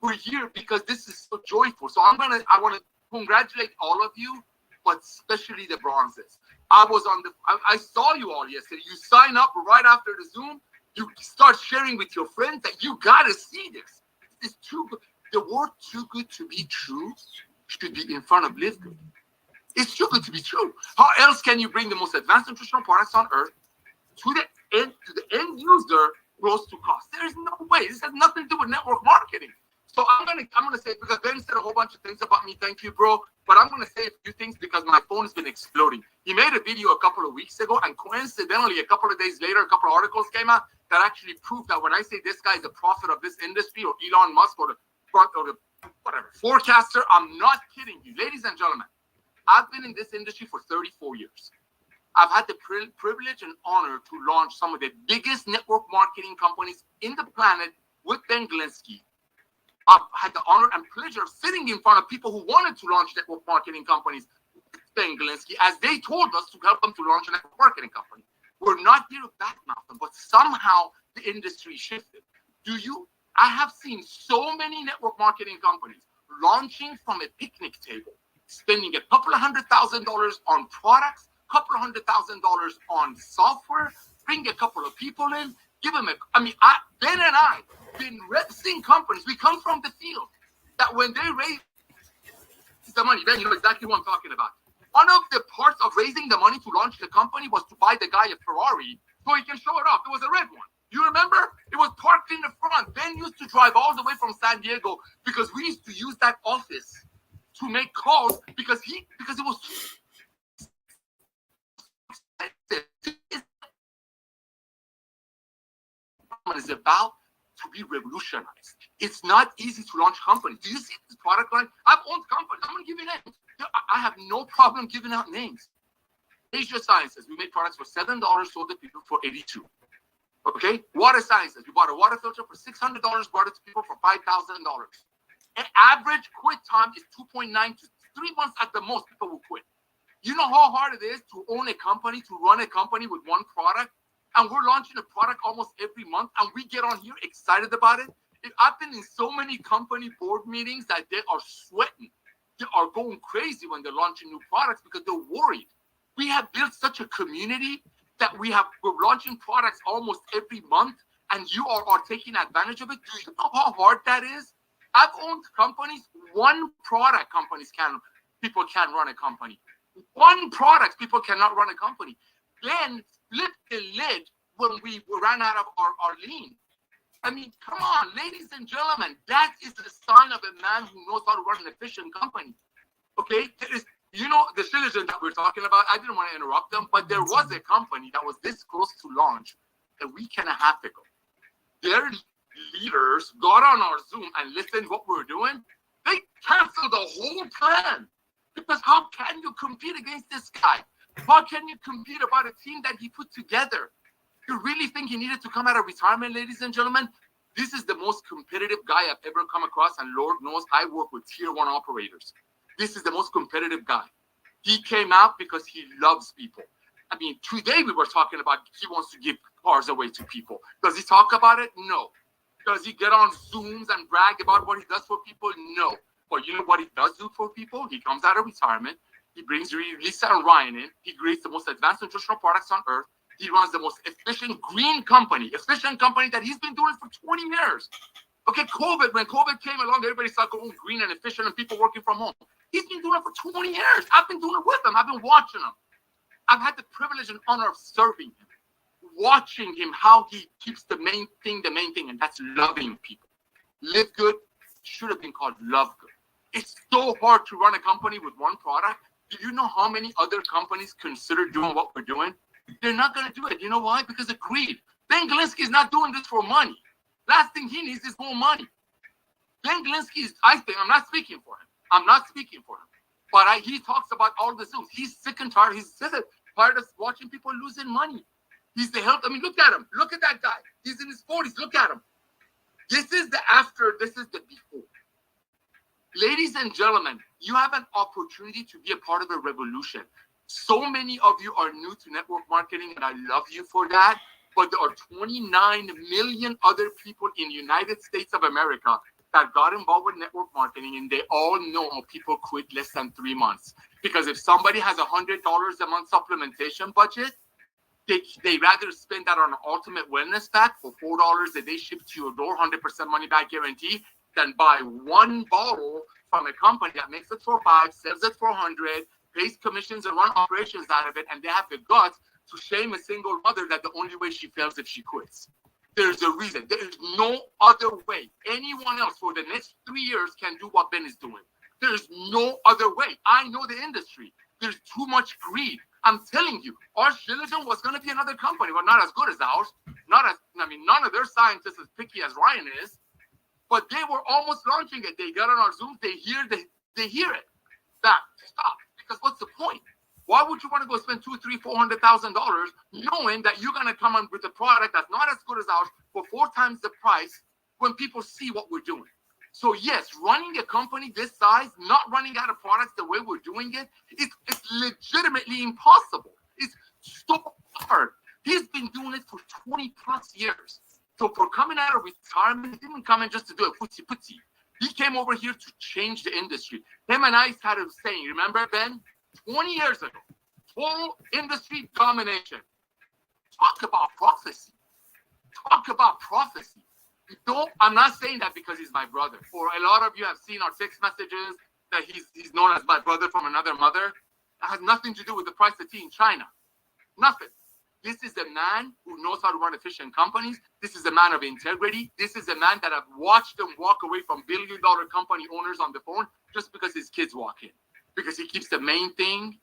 We're here because this is so joyful. So I want to congratulate all of you, but especially the bronzes. I saw you all yesterday. You sign up right after the Zoom. You start sharing with your friends that you gotta see this. It's too good. The word "too good to be true" should be in front of LiveGood. It's too good to be true. How else can you bring the most advanced nutritional products on earth to the end user close to cost? There is no way. This has nothing to do with network marketing. So I'm gonna say, because Ben said a whole bunch of things about me. Thank you, bro. But I'm gonna say a few things because my phone has been exploding. He made a video a couple of weeks ago, and coincidentally, a couple of days later, a couple of articles came out that actually proved that when I say this guy is the prophet of this industry, or Elon Musk, or the whatever forecaster, I'm not kidding you, ladies and gentlemen. I've been in this industry for 34 years. I've had the privilege and honor to launch some of the biggest network marketing companies in the planet with Ben Glinsky. I've had the honor and pleasure of sitting in front of people who wanted to launch network marketing companies with Ben Glinsky, as they told us to help them to launch a network marketing company. We're not here to badmouth them, but somehow the industry shifted. I have seen so many network marketing companies launching from a picnic table, spending a couple of $100,000 on products, couple of $100,000 on software, bring a couple of people in, give them Ben and I been representing companies. We come from the field that when they raise the money, Ben, you know exactly what I'm talking about. One of the parts of raising the money to launch the company was to buy the guy a Ferrari so he can show it off. It was a red one. You remember? It was parked in the front. Ben used to drive all the way from San Diego because we used to use that office to make calls because it was is about to be revolutionized. It's not easy to launch companies. Do you see this product line? I've owned companies. I'm going to give you names. I have no problem giving out names. Asia Sciences, we made products for $7, sold to people for $82. Okay? Water Sciences, we bought a water filter for $600, brought it to people for $5,000. An average quit time is 2.9 to 3 months at the most. People will quit. You know how hard it is to own a company, to run a company with one product? And we're launching a product almost every month, and we get on here excited about it. I've been in so many company board meetings that they are sweating. They are going crazy when they're launching new products because they're worried. We have built such a community that we're launching products almost every month, and you are taking advantage of it. Do you know how hard that is? I've owned companies, one product people can't run a company. One product, people cannot run a company. Then flip the lid when we ran out of our lean. I mean, come on, ladies and gentlemen, that is the sign of a man who knows how to run an efficient company. Okay? The diligence that we're talking about, I didn't want to interrupt them, but there was a company that was this close to launch a week and a half ago. Their leaders got on our Zoom and listened to what we were doing. They canceled the whole plan. Because how can you compete against this guy? How can you compete about a team that he put together? You really think he needed to come out of retirement, ladies and gentlemen? This is the most competitive guy I've ever come across, and Lord knows I work with tier 1 operators. This is the most competitive guy. He came out because he loves people. I mean, today we were talking about he wants to give cars away to people. Does he talk about it? No. Does he get on Zooms and brag about what he does for people? No. But you know what he does do for people? He comes out of retirement. He brings Lisa and Ryan in. He creates the most advanced nutritional products on earth. He runs the most efficient company that he's been doing for 20 years. Okay, when COVID came along, everybody started going green and efficient and people working from home. He's been doing it for 20 years. I've been doing it with him. I've been watching him. I've had the privilege and honor of serving him, watching him, how he keeps the main thing, and that's loving people. LiveGood should have been called LoveGood. It's so hard to run a company with one product. Do you know how many other companies consider doing what we're doing? They're not going to do it. You know why? Because of greed. Ben Glinsky is not doing this for money. Last thing he needs is more money. Ben Glinsky is, I'm not speaking for him. But he talks about all the Zooms. He's sick and tired. He's sick and tired of watching people losing money. He's the help. I mean, look at him. Look at that guy. He's in his 40s. Look at him. This is the after. This is the before. Ladies and gentlemen, you have an opportunity to be a part of a revolution. So many of you are new to network marketing, and I love you for that. But there are 29 million other people in the United States of America that got involved with network marketing, and they all know people quit less than 3 months. Because if somebody has $100 a month supplementation budget, they rather spend that on an ultimate wellness pack for $4 a day shipped to your door, 100% money back guarantee, than buy one bottle from a company that makes it for $5, sells it for $100, pays commissions and run operations out of it, and they have the guts to shame a single mother that the only way she fails if she quits. There's a reason. There is no other way anyone else for the next 3 years can do what Ben is doing. There's no other way. I know the industry. There's too much greed. I'm telling you, our Shilligan was going to be another company, but not as good as ours. None of their scientists as picky as Ryan is, but they were almost launching it. They got on our Zoom. They hear it. That stop. Because what's the point? Why would you want to go spend $200,000, $300,000, $400,000 knowing that you're going to come up with a product that's not as good as ours for 4 times the price when people see what we're doing? So yes, running a company this size, not running out of products the way we're doing it, it's legitimately impossible. It's so hard. He's been doing it for 20 plus years. So for coming out of retirement, he didn't come in just to do a putty. He came over here to change the industry. Him and I had a saying, remember, Ben? 20 years ago, total industry domination. Talk about prophecy. I'm not saying that because he's my brother. Or a lot of you have seen our text messages that he's known as my brother from another mother. That has nothing to do with the price of tea in China. Nothing. This is a man who knows how to run efficient companies. This is a man of integrity. This is a man that I've watched him walk away from billion-dollar company owners on the phone just because his kids walk in. Because he keeps the main thing.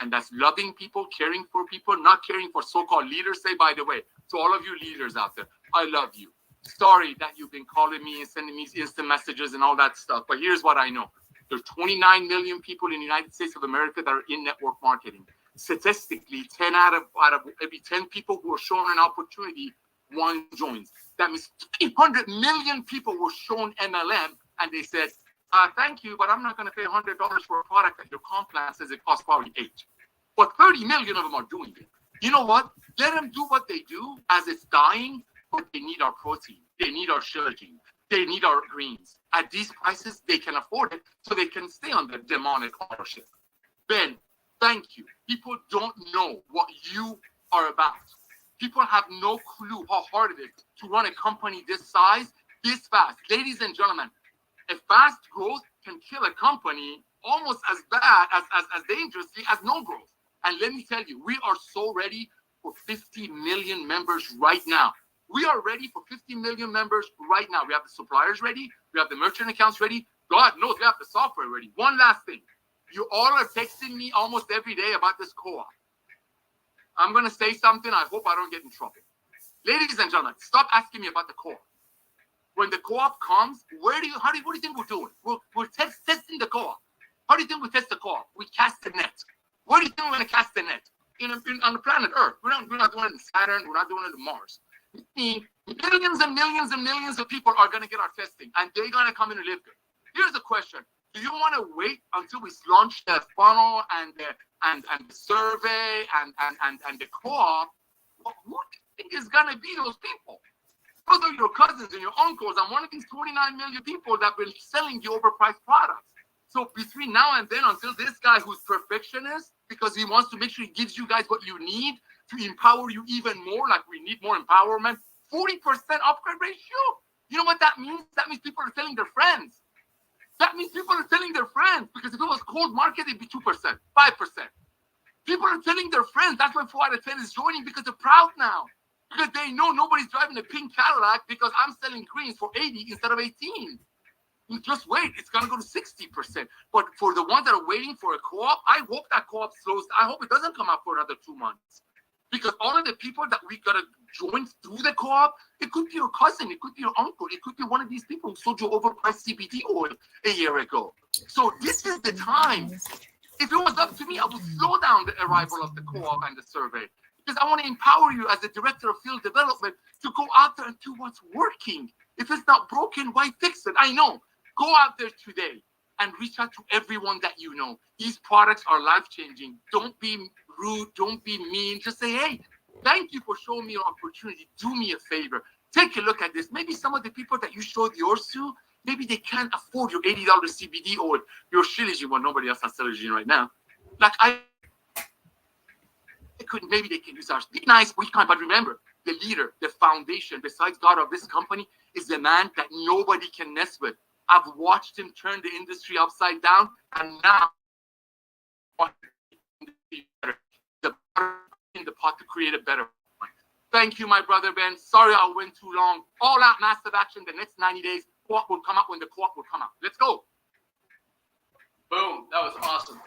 And that's loving people, caring for people, not caring for so-called leaders. Say, by the way, to all of you leaders out there, I love you. Sorry that you've been calling me and sending me instant messages and all that stuff. But here's what I know. There's 29 million people in the United States of America that are in network marketing. Statistically, 10 out of every 10 people who are shown an opportunity, 1 joins. That means 300 million people were shown MLM and they said, thank you, but I'm not going to pay $100 for a product that your comp plan says it costs probably $8. But 30 million of them are doing it. You know what? Let them do what they do as it's dying, but they need our protein. They need our sugarcane. They need our greens. At these prices, they can afford it, so they can stay on the demonic ownership. Ben, thank you. People don't know what you are about. People have no clue how hard it is to run a company this size, this fast. Ladies and gentlemen, a fast growth can kill a company almost as bad, as dangerously as no growth. And let me tell you, we are so ready for 50 million members right now. We are ready for 50 million members right now. We have the suppliers ready. We have the merchant accounts ready. God knows we have the software ready. One last thing. You all are texting me almost every day about this co-op. I'm going to say something. I hope I don't get in trouble. Ladies and gentlemen, stop asking me about the co-op. When the co-op comes, what do you think we're doing? We're testing the co-op. How do you think we test the co-op? We cast the net. Where do you think we're going to cast the net? On the planet Earth. We're not doing it in Saturn. We're not doing it in Mars. Millions and millions and millions of people are going to get our testing, and they're going to come in and live good. Here's the question. Do you want to wait until we launch the funnel and the survey and the co-op? Well, who do you think is going to be those people? Those are your cousins and your uncles and one of these 29 million people that have been selling you overpriced products. So between now and then, until this guy who's perfectionist, because he wants to make sure he gives you guys what you need to empower you even more, like we need more empowerment, 40% upgrade ratio. You know what that means? That means people are telling their friends. That means people are telling their friends, because if it was cold market, it'd be 2%, 5%. People are telling their friends. That's why 4 out of 10 is joining, because they're proud now. Because they know nobody's driving a pink Cadillac because I'm selling greens for 80 instead of 18. You just wait. It's going to go to 60%. But for the ones that are waiting for a co-op, I hope that co-op slows. I hope it doesn't come out for another 2 months. Because all of the people that we got to join through the co-op, it could be your cousin, it could be your uncle, it could be one of these people who sold you overpriced CBD oil a year ago. So this is the time. If it was up to me, I would slow down the arrival of the co-op and the survey. Because I want to empower you as the director of field development to go out there and do what's working. If it's not broken, why fix it? I know. Go out there today and reach out to everyone that you know. These products are life-changing. Don't be rude. Don't be mean. Just say, hey, thank you for showing me an opportunity. Do me a favor. Take a look at this. Maybe some of the people that you showed yours to, maybe they can't afford your $80 CBD oil, your Shilajit, well, nobody else has Shilajit right now. Like I couldn't, maybe they can use ours. Be nice, we can't, but remember, the leader, the foundation, besides God of this company, is the man that nobody can mess with. I've watched him turn the industry upside down, and now the in the pot to create a better one. Thank you, my brother Ben. Sorry I went too long. All out massive action the next 90 days. Quote will come out when the quote will come out. Let's go. Boom. That was awesome.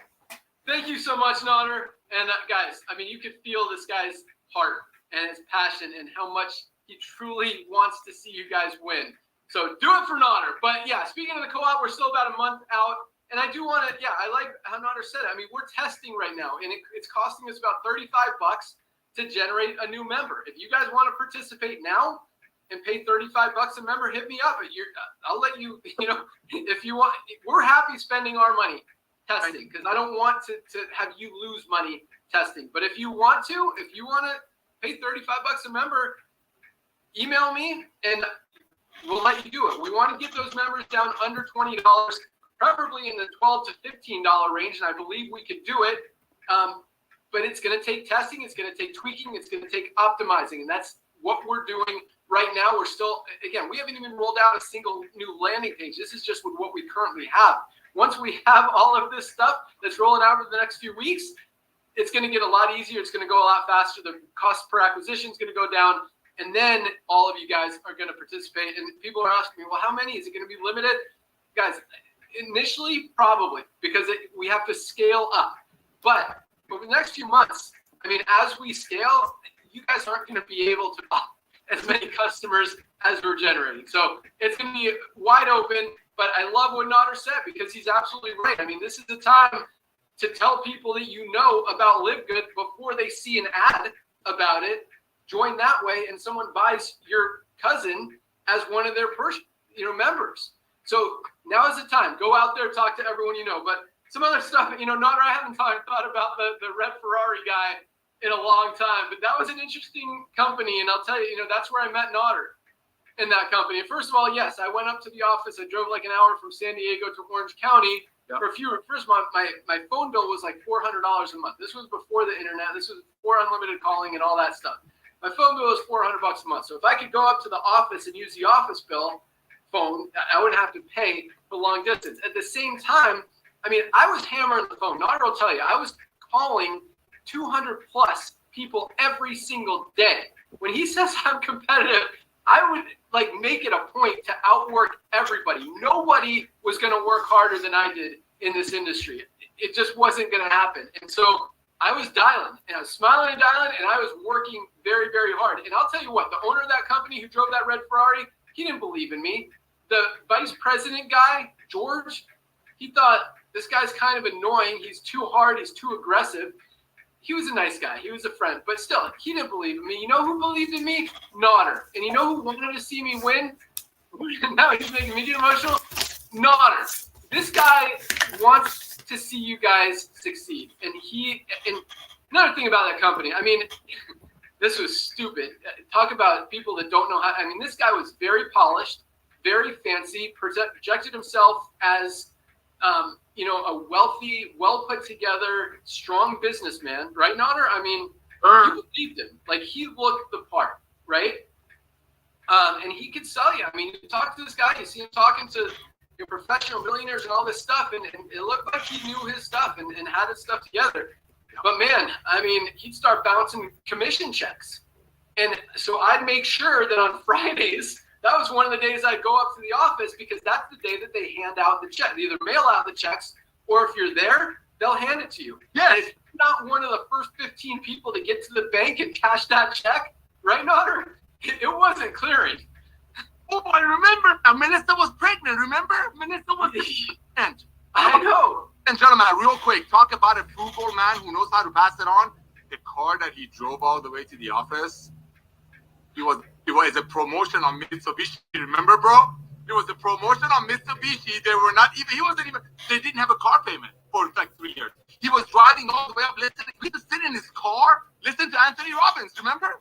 Thank you so much, Nader. And guys, I mean, you could feel this guy's heart and his passion and how much he truly wants to see you guys win. So do it for Nader. But yeah, speaking of the co-op, we're still about a month out. And I do want to, yeah, I like how Nader said it. I mean, we're testing right now, and it's costing us about $35 to generate a new member. If you guys want to participate now and pay $35 a member, hit me up. I'll let you, if you want, we're happy spending our money testing because I don't want to have you lose money testing. But if you want to pay $35 a member, email me and we'll let you do it. We want to get those members down under $20, preferably in the $12 to $15 range, and I believe we could do it. But it's going to take testing, it's going to take tweaking, it's going to take optimizing, and that's what we're doing right now. We're still, again, we haven't even rolled out a single new landing page. This is just with what we currently have. Once we have all of this stuff that's rolling out over the next few weeks, it's going to get a lot easier. It's going to go a lot faster. The cost per acquisition is going to go down. And then all of you guys are going to participate. And people are asking me, well, how many? Is it going to be limited? Guys, initially, probably, because we have to scale up. But over the next few months, I mean, as we scale, you guys aren't going to be able to buy as many customers as we're generating. So it's going to be wide open. But I love what Nader said because he's absolutely right. I mean, this is the time to tell people that you know about LiveGood before they see an ad about it. Join that way, and someone buys your cousin as one of their members. So now is the time. Go out there, talk to everyone you know. But some other stuff, Nader, I haven't thought about the red Ferrari guy in a long time. But that was an interesting company, and I'll tell you, that's where I met Nader in that company. And first of all, yes, I went up to the office. I drove like an hour from San Diego to Orange County. For a few, first month, my phone bill was like $400 a month. This was before the internet. This was before unlimited calling and all that stuff. My phone bill was $400 a month. So if I could go up to the office and use the office bill phone, I wouldn't have to pay for long distance. At the same time, I mean, I was hammering the phone. Nader will tell you, I was calling 200 plus people every single day. When he says I'm competitive, I would make it a point to outwork everybody. Nobody was going to work harder than I did in this industry. It just wasn't going to happen. And so I was dialing, and I was smiling and dialing, and I was working very, very hard. And I'll tell you what, the owner of that company who drove that red Ferrari, he didn't believe in me. The vice president guy, George, he thought this guy's kind of annoying. He's too hard. He's too aggressive. He was a nice guy. He was a friend. But still, he didn't believe in me. You know who believed in me? Nader. And you know who wanted to see me win? Now he's making me get emotional. Nader. This guy wants to see you guys succeed. And another thing about that company, I mean, this was stupid. Talk about people that don't know how. I mean, this guy was very polished, very fancy, projected himself as a wealthy, well put together, strong businessman, right, Nader? I mean, you believed him. Like, he looked the part, right? And he could sell you. I mean, you talk to this guy, you see him talking to professional millionaires and all this stuff, and it looked like he knew his stuff and had his stuff together. But man, I mean, he'd start bouncing commission checks. And so I'd make sure that on Fridays, that was one of the days I'd go up to the office because that's the day that they hand out the check. They either mail out the checks, or if you're there, they'll hand it to you. Yeah, if you're not one of the first 15 people to get to the bank and cash that check, right, Nader? It wasn't clearing. Oh, I remember. Melissa was pregnant, remember? Melissa was pregnant. I know. And gentlemen, real quick, talk about a frugal man who knows how to pass it on. The car that he drove all the way to the office, it was a promotion on Mitsubishi. Remember, bro? It was a promotion on Mitsubishi. They didn't have a car payment for like 3 years. He was driving all the way up, listening. We used to sit in his car, listen to Anthony Robbins, remember?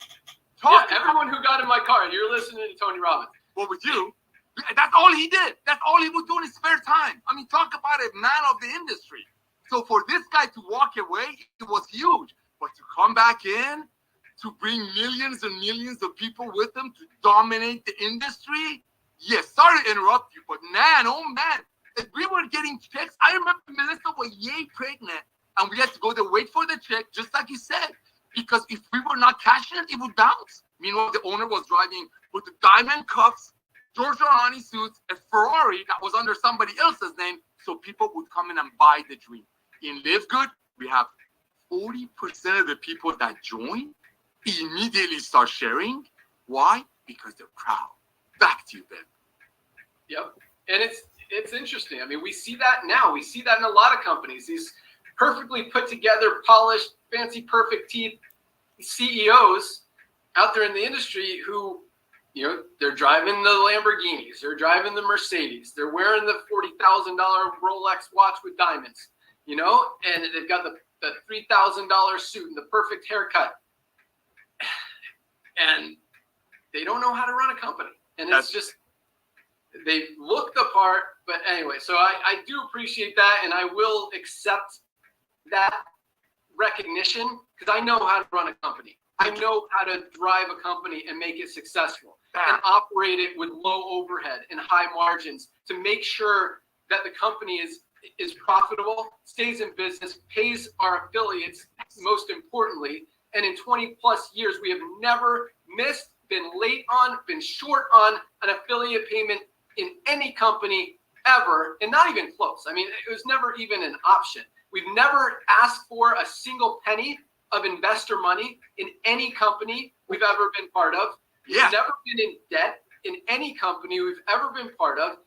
Talk. Everyone who got in my car, you're listening to Tony Robbins. Well, with you, that's all he did. That's all he would do in his spare time. I mean, talk about a man of the industry. So for this guy to walk away, it was huge. But to come back in, to bring millions and millions of people with him to dominate the industry, yes, sorry to interrupt you, but man, oh man, if we were getting checks, I remember Melissa was yay pregnant, and we had to go to wait for the check, just like you said, because if we were not cashing it, it would bounce. Meanwhile, the owner was driving with the diamond cuffs, Giorgio Armani suits, a Ferrari that was under somebody else's name, so people would come in and buy the dream. In LiveGood, we have 40% of the people that join immediately start sharing. Why? Because they're proud. Back to you, Ben. Yep. And it's interesting. I mean, we see that now. We see that in a lot of companies. These perfectly put together, polished, fancy, perfect teeth CEOs out there in the industry who, you know, they're driving the Lamborghinis, they're driving the Mercedes, they're wearing the $40,000 Rolex watch with diamonds, you know, and they've got the $3,000 suit and the perfect haircut. And they don't know how to run a company. And it's just, they look the part. But anyway, so I do appreciate that. And I will accept that recognition because I know how to run a company. I know how to drive a company and make it successful and operate it with low overhead and high margins to make sure that the company is profitable, stays in business, pays our affiliates, most importantly. And in 20 plus years, we have never missed, been late on, been short on an affiliate payment in any company ever, and not even close. I mean, it was never even an option. We've never asked for a single penny of investor money in any company we've ever been part of. Yeah. We've never been in debt in any company we've ever been part of,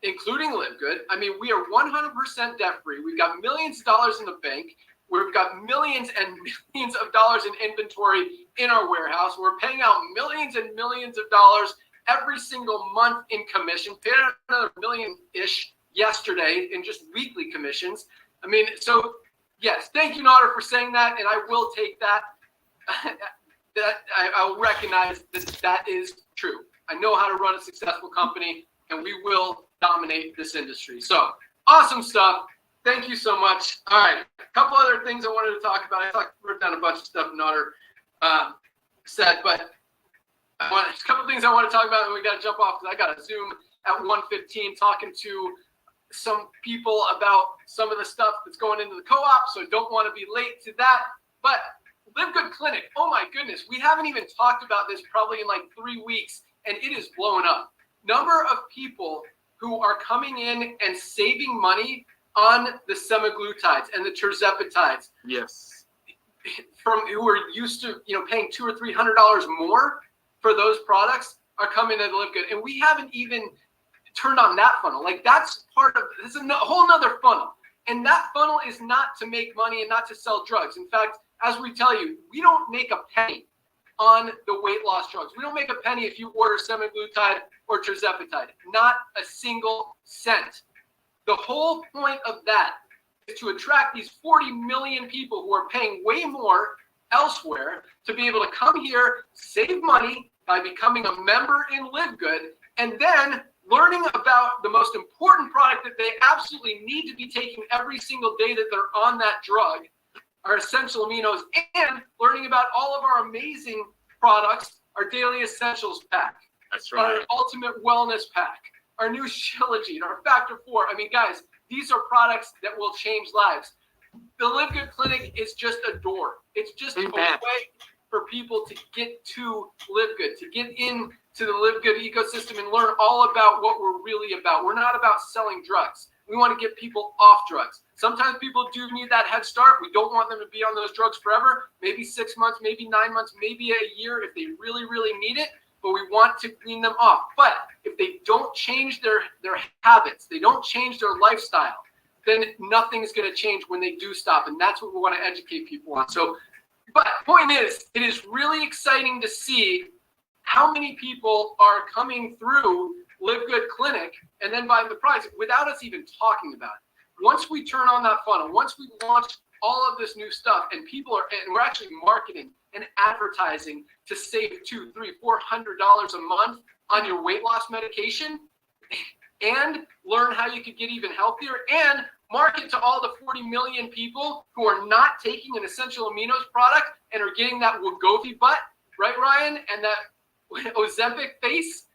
including LiveGood. I mean, we are 100% debt free. We've got millions of dollars in the bank. We've got millions and millions of dollars in inventory in our warehouse. We're paying out millions and millions of dollars every single month in commission. Paid another million-ish yesterday in just weekly commissions. I mean, so yes, thank you, Nader, for saying that, and I will take that. I will recognize that is true. I know how to run a successful company, and we will dominate this industry. So awesome stuff. Thank you so much. All right, a couple other things I wanted to talk about. I wrote down a bunch of stuff Nader said, but a couple things I want to talk about, and we got to jump off because I got to Zoom at 1:15 talking to some people about some of the stuff that's going into the co-op, so don't want to be late to that. But LiveGood Clinic, oh my goodness, we haven't even talked about this probably in like 3 weeks, and it is blowing up. Number of people who are coming in and saving money on the semaglutides and the tirzepatides. Yes. From who are used to, you know, paying $200 or $300 more for those products are coming to LiveGood, and we haven't even turned on that funnel. Like that's part of this is a whole nother funnel, and that funnel is not to make money and not to sell drugs. In fact, as we tell you, we don't make a penny on the weight loss drugs. We don't make a penny if you order semaglutide or tirzepatide. Not a single cent. The whole point of that is to attract these 40 million people who are paying way more elsewhere to be able to come here, save money by becoming a member in LiveGood, and then learning about the most important product that they absolutely need to be taking every single day that they're on that drug, our essential aminos, and learning about all of our amazing products, our daily essentials pack, That's right. our ultimate wellness pack, our new Shilajit, our Factor 4. I mean, guys, these are products that will change lives. The LiveGood Clinic is just a door. It's just a way for people to get to LiveGood, to get into the LiveGood ecosystem and learn all about what we're really about. We're not about selling drugs. We want to get people off drugs. Sometimes people do need that head start. We don't want them to be on those drugs forever, maybe 6 months, maybe 9 months, maybe a year if they really, really need it, but we want to wean them off. But if they don't change their habits, they don't change their lifestyle, then nothing's going to change when they do stop, and that's what we want to educate people on. So, but point is, it is really exciting to see how many people are coming through LiveGood Clinic and then buying the prize without us even talking about it. Once we turn on that funnel, once we launch all of this new stuff and people are, and we're actually marketing and advertising to save $200, $300, $400 a month on your weight loss medication, and learn how you could get even healthier, and market to all the 40 million people who are not taking an essential aminos product and are getting that Wegovy butt, right, Ryan? And that Ozempic face.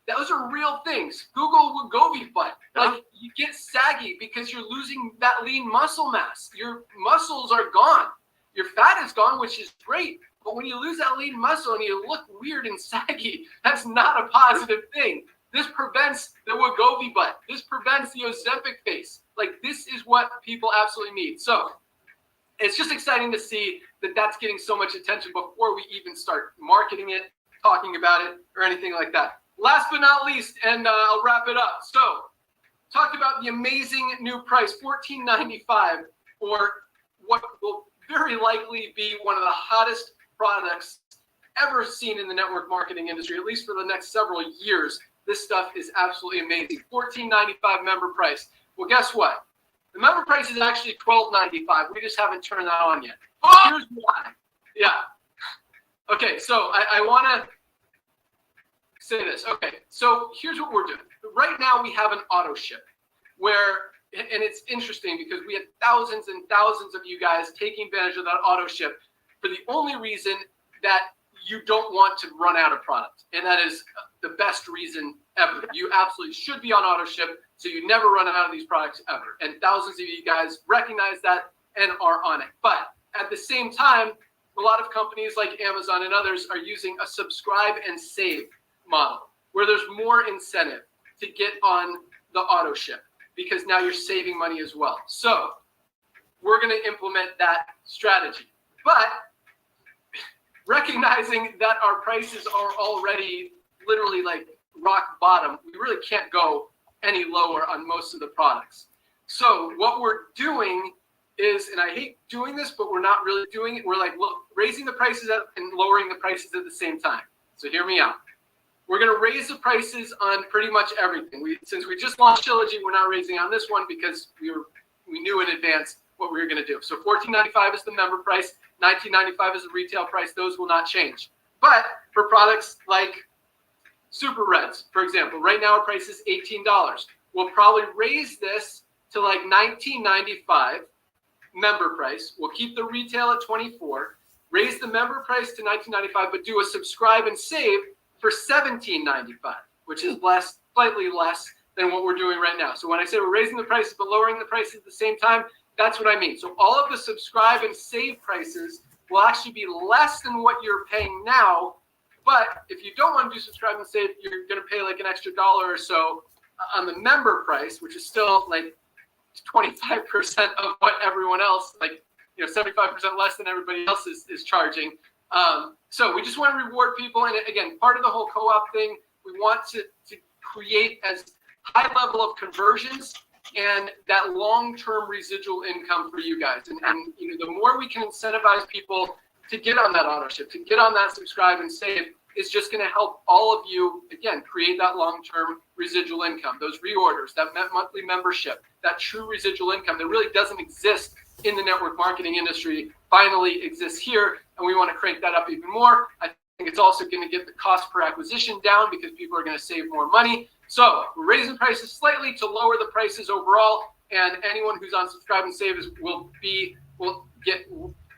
Those are real things. Google Wegovy butt. Like, you get saggy because you're losing that lean muscle mass. Your muscles are gone. Your fat is gone, which is great. But when you lose that lean muscle and you look weird and saggy, that's not a positive thing. This prevents the Wegovy butt. This prevents the Ozempic face. Like, this is what people absolutely need. So it's just exciting to see that that's getting so much attention before we even start marketing it, talking about it, or anything like that. Last but not least, and I'll wrap it up. So, talked about the amazing new price, $14.95, for what will very likely be one of the hottest products ever seen in the network marketing industry, at least for the next several years. This stuff is absolutely amazing. $14.95 member price. Well, guess what? The member price is actually $12.95. We just haven't turned that on yet. Here's why. Yeah. Okay, so I want to say this. Okay, so here's what we're doing. Right now we have an auto ship where, and it's interesting because we had thousands and thousands of you guys taking advantage of that auto ship for the only reason that you don't want to run out of product. And that is the best reason ever. You absolutely should be on auto ship so you never run out of these products ever. And thousands of you guys recognize that and are on it. But at the same time, a lot of companies like Amazon and others are using a subscribe and save model where there's more incentive to get on the auto ship because now you're saving money as well. So we're going to implement that strategy. But recognizing that our prices are already literally like rock bottom, we really can't go any lower on most of the products. So what we're doing is, and I hate doing this, but we're not really doing it. We're like, look, raising the prices up and lowering the prices at the same time. So hear me out. We're going to raise the prices on pretty much everything. Since we just launched Trilogy, we're not raising on this one because we knew in advance what we were going to do. So $14.95 is the member price. $19.95 is the retail price. Those will not change. But for products like Super Reds, for example, right now our price is $18. We'll probably raise this to like $19.95 member price. We'll keep the retail at $24, raise the member price to $19.95, but do a subscribe and save for $17.95, which is slightly less than what we're doing right now. So when I say we're raising the prices but lowering the prices at the same time, that's what I mean. So all of the subscribe and save prices will actually be less than what you're paying now. But if you don't want to do subscribe and save, you're going to pay like an extra $1 or so on the member price, which is still like 25% of what everyone else, like, 75% less than everybody else is charging. So we just want to reward people. And again, part of the whole co-op thing, we want to create as high level of conversions and that long-term residual income for you guys. And the more we can incentivize people to get on that auto ship, to get on that subscribe and save, is just going to help all of you, again, create that long-term residual income, those reorders, that monthly membership, that true residual income that really doesn't exist in the network marketing industry finally exists here, and we want to crank that up even more. I think it's also going to get the cost per acquisition down because people are going to save more money. So we're raising prices slightly to lower the prices overall, and anyone who's on subscribe and save will get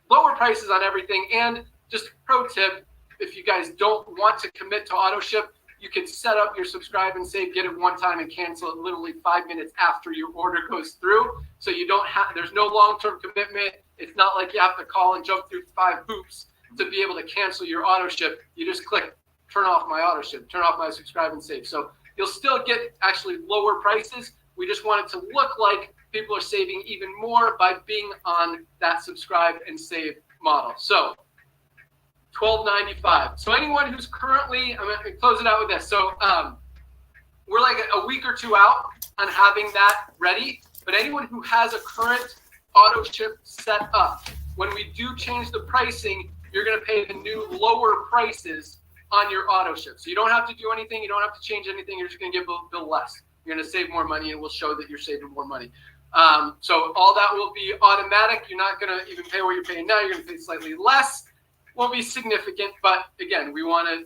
lower prices on everything. And just a pro tip, if you guys don't want to commit to auto ship, you can set up your subscribe and save, get it one time and cancel it literally 5 minutes after your order goes through. So you don't have, there's no long-term commitment. It's not like you have to call and jump through 5 hoops to be able to cancel your auto ship. You just click, turn off my auto ship, turn off my subscribe and save. So you'll still get actually lower prices. We just want it to look like people are saving even more by being on that subscribe and save model. So $12.95. So anyone who's currently, I'm going to close it out with this. So we're like a week or two out on having that ready. But anyone who has a current auto ship set up, when we do change the pricing, you're going to pay the new lower prices on your auto ship. So you don't have to do anything. You don't have to change anything. You're just going to get bill less. You're going to save more money, and we'll show that you're saving more money. So all that will be automatic. You're not going to even pay what you're paying now. You're going to pay slightly less. Won't be significant, but again, we want to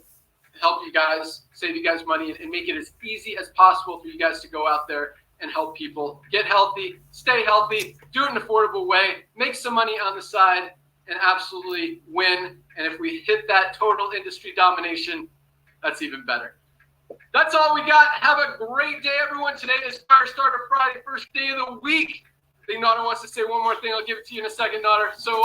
help you guys, save you guys money, and make it as easy as possible for you guys to go out there and help people get healthy, stay healthy, do it in an affordable way, make some money on the side, and absolutely win. And if we hit that total industry domination, that's even better. That's all we got. Have a great day, everyone. Today is Firestarter Friday, first day of the week. I think Nader wants to say one more thing. I'll give it to you in a second, Nader. So,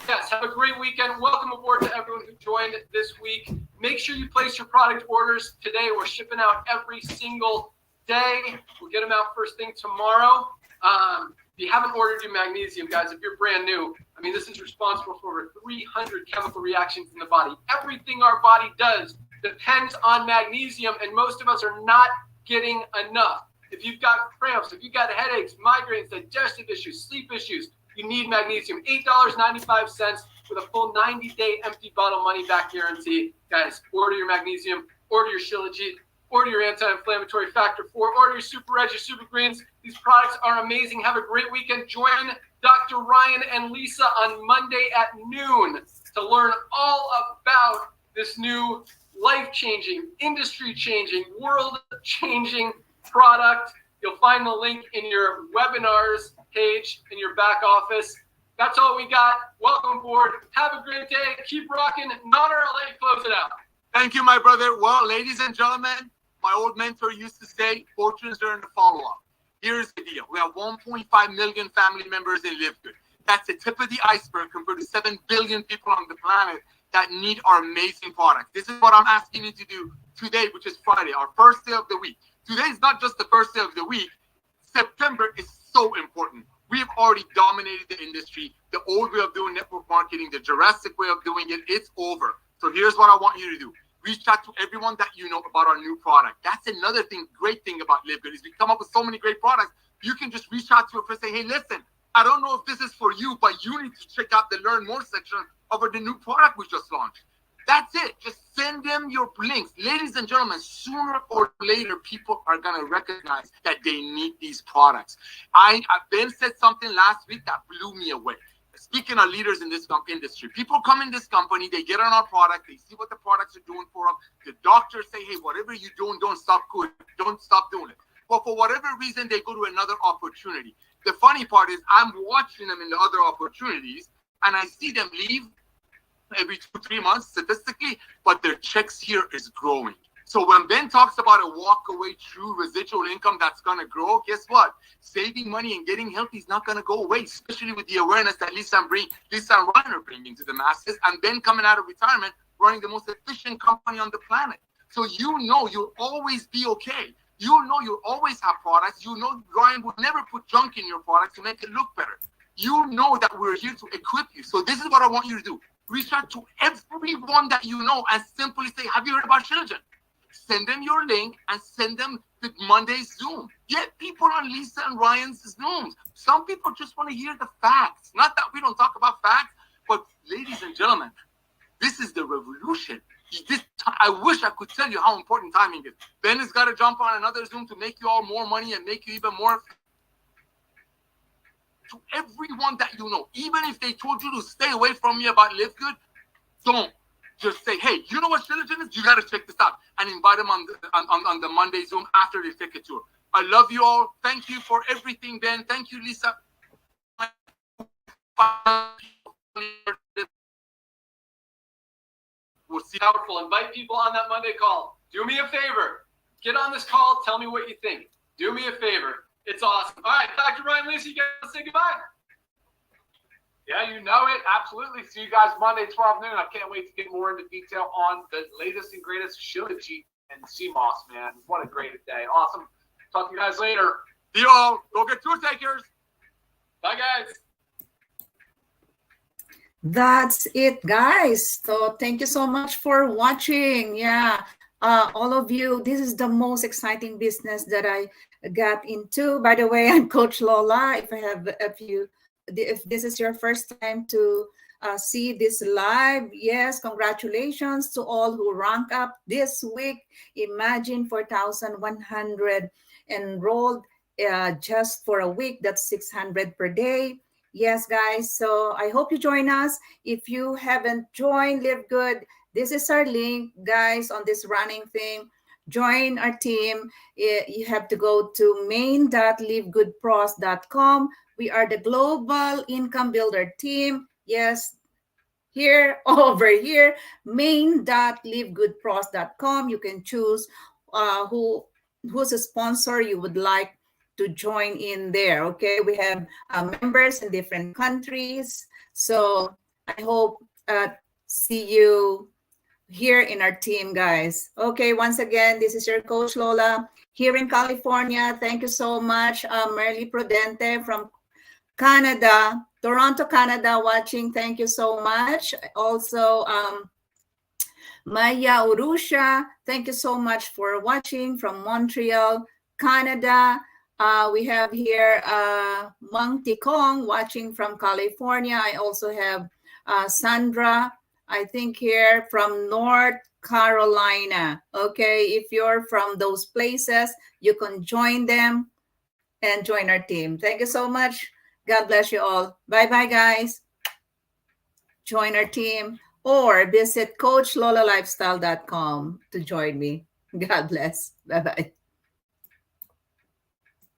yes, have a great weekend. Welcome aboard to everyone who joined this week. Make sure you place your product orders today. We're shipping out every single day. We'll get them out first thing tomorrow. If you haven't ordered your magnesium, guys, if you're brand new, I mean, this is responsible for over 300 chemical reactions in the body. Everything our body does depends on magnesium, and most of us are not getting enough. If you've got cramps, if you've got headaches, migraines, digestive issues, sleep issues, you need magnesium. $8.95 with a full 90-day empty bottle money-back guarantee. Guys, order your magnesium, order your Shilajit, order your anti-inflammatory factor 4, order your Super Reg, your Super Greens. These products are amazing. Have a great weekend. Join Dr. Ryan and Lisa on Monday at noon to learn all about this new life-changing, industry-changing, world-changing product. You'll find the link in your webinars page in your back office. That's all we got. Welcome aboard. Have a great day. Keep rocking. Nader, I'll let you close it out. Thank you, my brother. Well, ladies and gentlemen, my old mentor used to say, fortunes are in the follow-up. Here's the deal. We have 1.5 million family members in LiveGood. That's the tip of the iceberg compared to 7 billion people on the planet that need our amazing product. This is what I'm asking you to do today, which is Friday, our first day of the week. Today is not just the first day of the week. September is so important. We have already dominated the industry. The old way of doing network marketing, the Jurassic way of doing it, it's over. So here's what I want you to do. Reach out to everyone that you know about our new product. That's another thing, great thing about LiveGood is we come up with so many great products. You can just reach out to us and say, hey, listen, I don't know if this is for you, but you need to check out the Learn More section of the new product we just launched. That's it. Just send them your links. Ladies and gentlemen, sooner or later, people are going to recognize that they need these products. Ben said something last week that blew me away. Speaking of leaders in this industry, people come in this company, they get on our product, they see what the products are doing for them. The doctors say, hey, whatever you're doing, don't stop doing it. But for whatever reason, they go to another opportunity. The funny part is I'm watching them in the other opportunities, and I see them leave every 2-3 months statistically, but their checks here is growing. So when Ben talks about a walk-away true residual income that's going to grow, guess what? Saving money and getting healthy is not going to go away, especially with the awareness that Lisa and Ryan are bringing to the masses, and Ben coming out of retirement, running the most efficient company on the planet. So you know you'll always be okay. You know you'll always have products. You know Ryan would never put junk in your product to make it look better. You know that we're here to equip you. So this is what I want you to do. Reach out to everyone that you know and simply say, have you heard about Shilajit? Send them your link and send them to Monday's Zoom. Get people on Lisa and Ryan's Zooms. Some people just want to hear the facts. Not that we don't talk about facts, but ladies and gentlemen, this is the revolution. I wish I could tell you how important timing is. Ben has got to jump on another Zoom to make you all more money and make you even more. To everyone that you know, even if they told you to stay away from me about LiveGood, don't. Just say, hey, you know what Shilajit is? You got to check this out. And invite them on the Monday Zoom after they take a tour. I love you all. Thank you for everything, Ben. Thank you, Lisa. We'll see. Powerful. Invite people on that Monday call. Do me a favor. Get on this call. Tell me what you think. Do me a favor. It's awesome. All right, Dr. Ryan, Lisa, you guys say goodbye. Yeah, you know it. Absolutely. See you guys Monday, 12 noon. I can't wait to get more into detail on the latest and greatest Shilajit and CMOS, man. What a great day. Awesome. Talk to you guys later. See you all. Go get tour takers. Bye, guys. That's it, guys. So thank you so much for watching. Yeah, all of you, this is the most exciting business that I got into. By the way, I'm Coach Lola. If this is your first time to see this live, yes, congratulations to all who rank up this week. Imagine 4,100 enrolled just for a week. That's 600 per day. Yes, guys. So I hope you join us. If you haven't joined Live Good, this is our link, guys, on this running thing. Join our team. You have to go to main.livegoodpros.com. We are the global income builder team. Yes, here over here, main.livegoodpros.com. You can choose who's a sponsor you would like to join in there. Okay, we have members in different countries, so I hope see you here in our team, guys. Okay, once again, this is your coach Lola here in California. Thank you so much, Merly Prudente from Canada, Toronto, Canada, watching. Thank you so much. Also, Maya Urusha, thank you so much for watching from Montreal, Canada. We have here Mang Tikong watching from California. I also have Sandra, I think here from North Carolina. Okay, if you're from those places, you can join them and join our team. Thank you so much. God bless you all. Bye-bye, guys. Join our team or visit coachlolalifestyle.com to join me. God bless. Bye-bye.